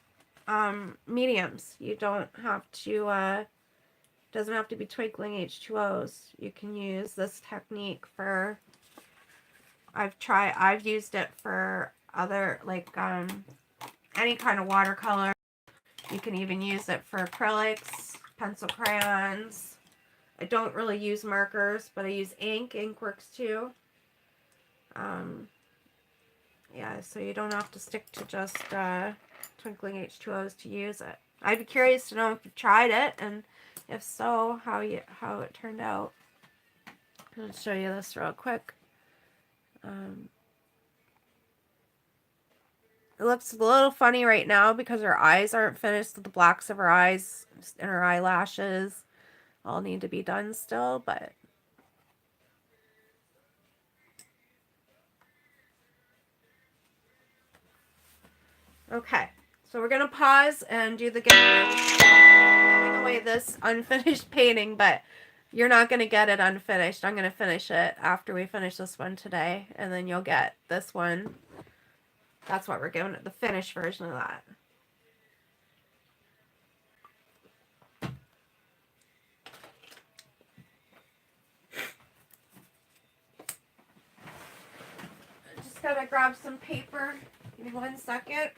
mediums. You don't have to, doesn't have to be Twinkling H2Os. You can use this technique for, I've used it for other, like, any kind of watercolor. You can even use it for acrylics, pencil crayons. I don't really use markers, but I use ink. Ink works too. Yeah, so you don't have to stick to just Twinkling H2Os to use it. I'd be curious to know if you've tried it, and if so, how it turned out. I'll show you this real quick. It looks a little funny right now because her eyes aren't finished. The blacks of her eyes and her eyelashes all need to be done still, but okay. So we're gonna pause and do the giving away this unfinished painting, but you're not gonna get it unfinished. I'm gonna finish it after we finish this one today, and then you'll get this one. That's what we're giving it, the finished version of that. I just gotta grab some paper. Give me 1 second.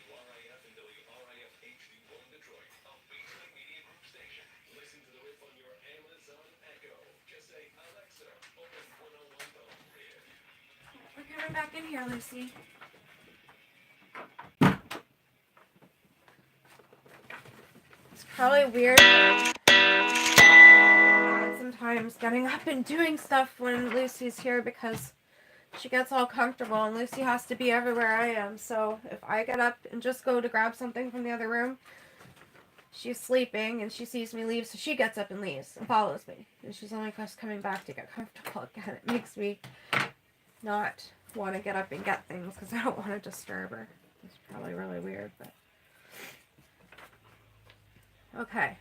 WRIF and WRIF HD1 Detroit, a Beasley Media Group station. Listen to the riff on your Amazon Echo. Just say, Alexa, open 101 riff. We're coming back in here, Lucy. It's probably weird sometimes getting up and doing stuff when Lucy's here because she gets all comfortable and Lucy has to be everywhere I am. So if I get up and just go to grab something from the other room, she's sleeping and she sees me leave, so she gets up and leaves and follows me. And she's only just coming back to get comfortable again. It makes me not want to get up and get things because I don't want to disturb her. It's probably really weird, but okay.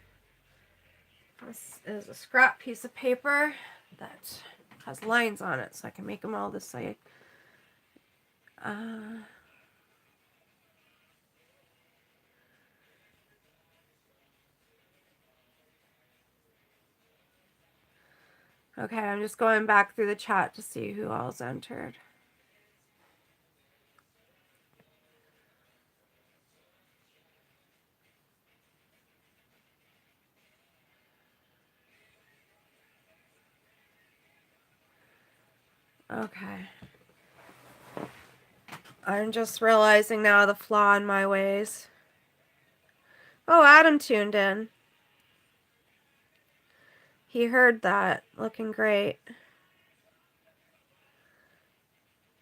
This is a scrap piece of paper that has lines on it, so I can make them all this way. Okay, I'm just going back through the chat to see who all's entered. Okay. I'm just realizing now the flaw in my ways. Oh, Adam tuned in. He heard that. Looking great.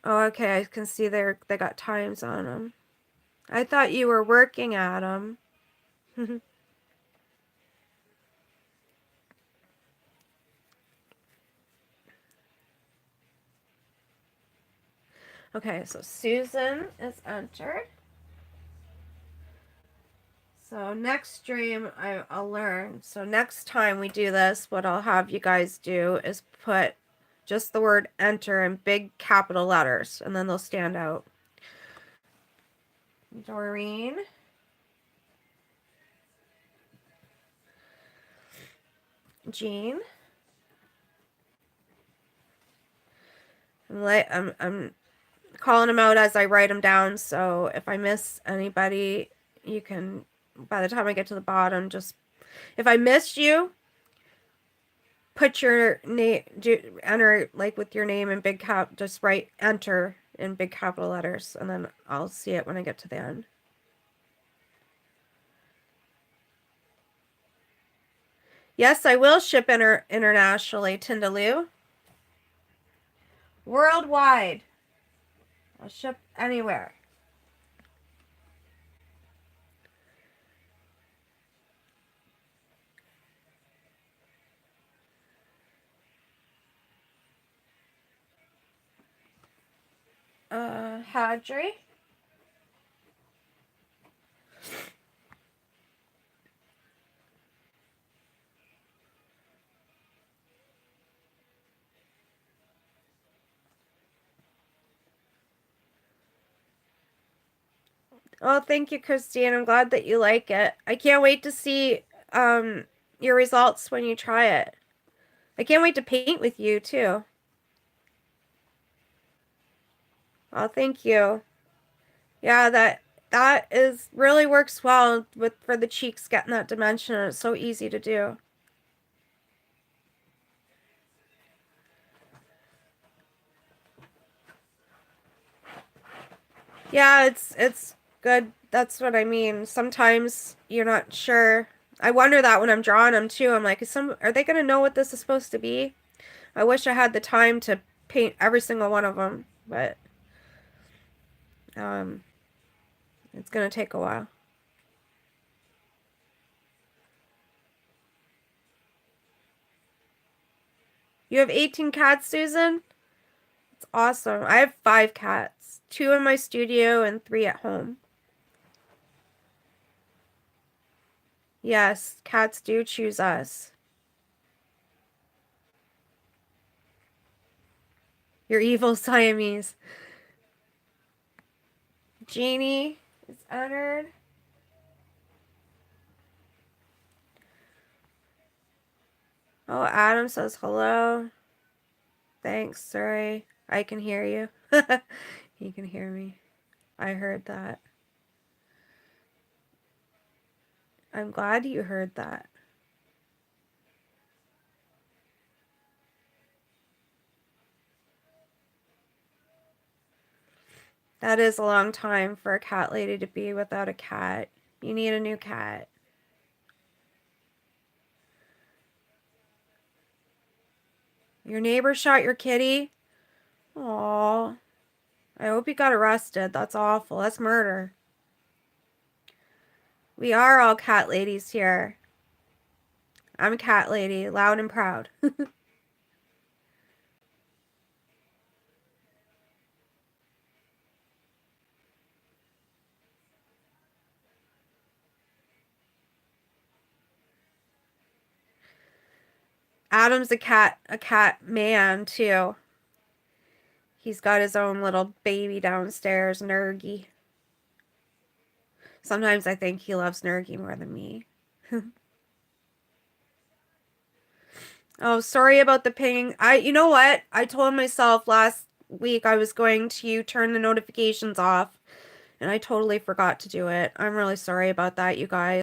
Oh, okay. I can see they got times on them. I thought you were working, Adam. Okay, so Susan is entered. So next stream, I'll learn. So next time we do this, what I'll have you guys do is put just the word enter in big capital letters, and then they'll stand out. Doreen. Jean. I'm calling them out as I write them down, so if I miss anybody, you can, by the time I get to the bottom, just, if I missed you, put your name, enter, like, with your name in big cap, just write enter in big capital letters, and then I'll see it when I get to the end. Yes, I will ship internationally, Tindaloo. Worldwide. I'll ship anywhere. Hadri. Oh, thank you, Christine. I'm glad that you like it. I can't wait to see your results when you try it. I can't wait to paint with you, too. Oh, thank you. Yeah, that is really works well for the cheeks getting that dimension, and it's so easy to do. Yeah, it's good. That's what I mean. Sometimes you're not sure. I wonder that when I'm drawing them too. I'm like, are they gonna know what this is supposed to be? I wish I had the time to paint every single one of them, but it's gonna take a while. You have 18 cats, Susan? It's awesome. I have 5 cats. 2 in my studio and 3 at home. Yes, cats do choose us. You're evil Siamese. Jeannie is entered. Oh, Adam says hello. Thanks, sorry. I can hear you. You can hear me. I heard that. I'm glad you heard that. That is a long time for a cat lady to be without a cat. You need a new cat. Your neighbor shot your kitty? Aww. I hope he got arrested. That's awful. That's murder. We are all cat ladies here. I'm a cat lady, loud and proud. Adam's a cat man too. He's got his own little baby downstairs, Nergie. Sometimes I think he loves Nergie more than me. Oh, sorry about the ping. You know what? I told myself last week I was going to turn the notifications off, and I totally forgot to do it. I'm really sorry about that, you guys.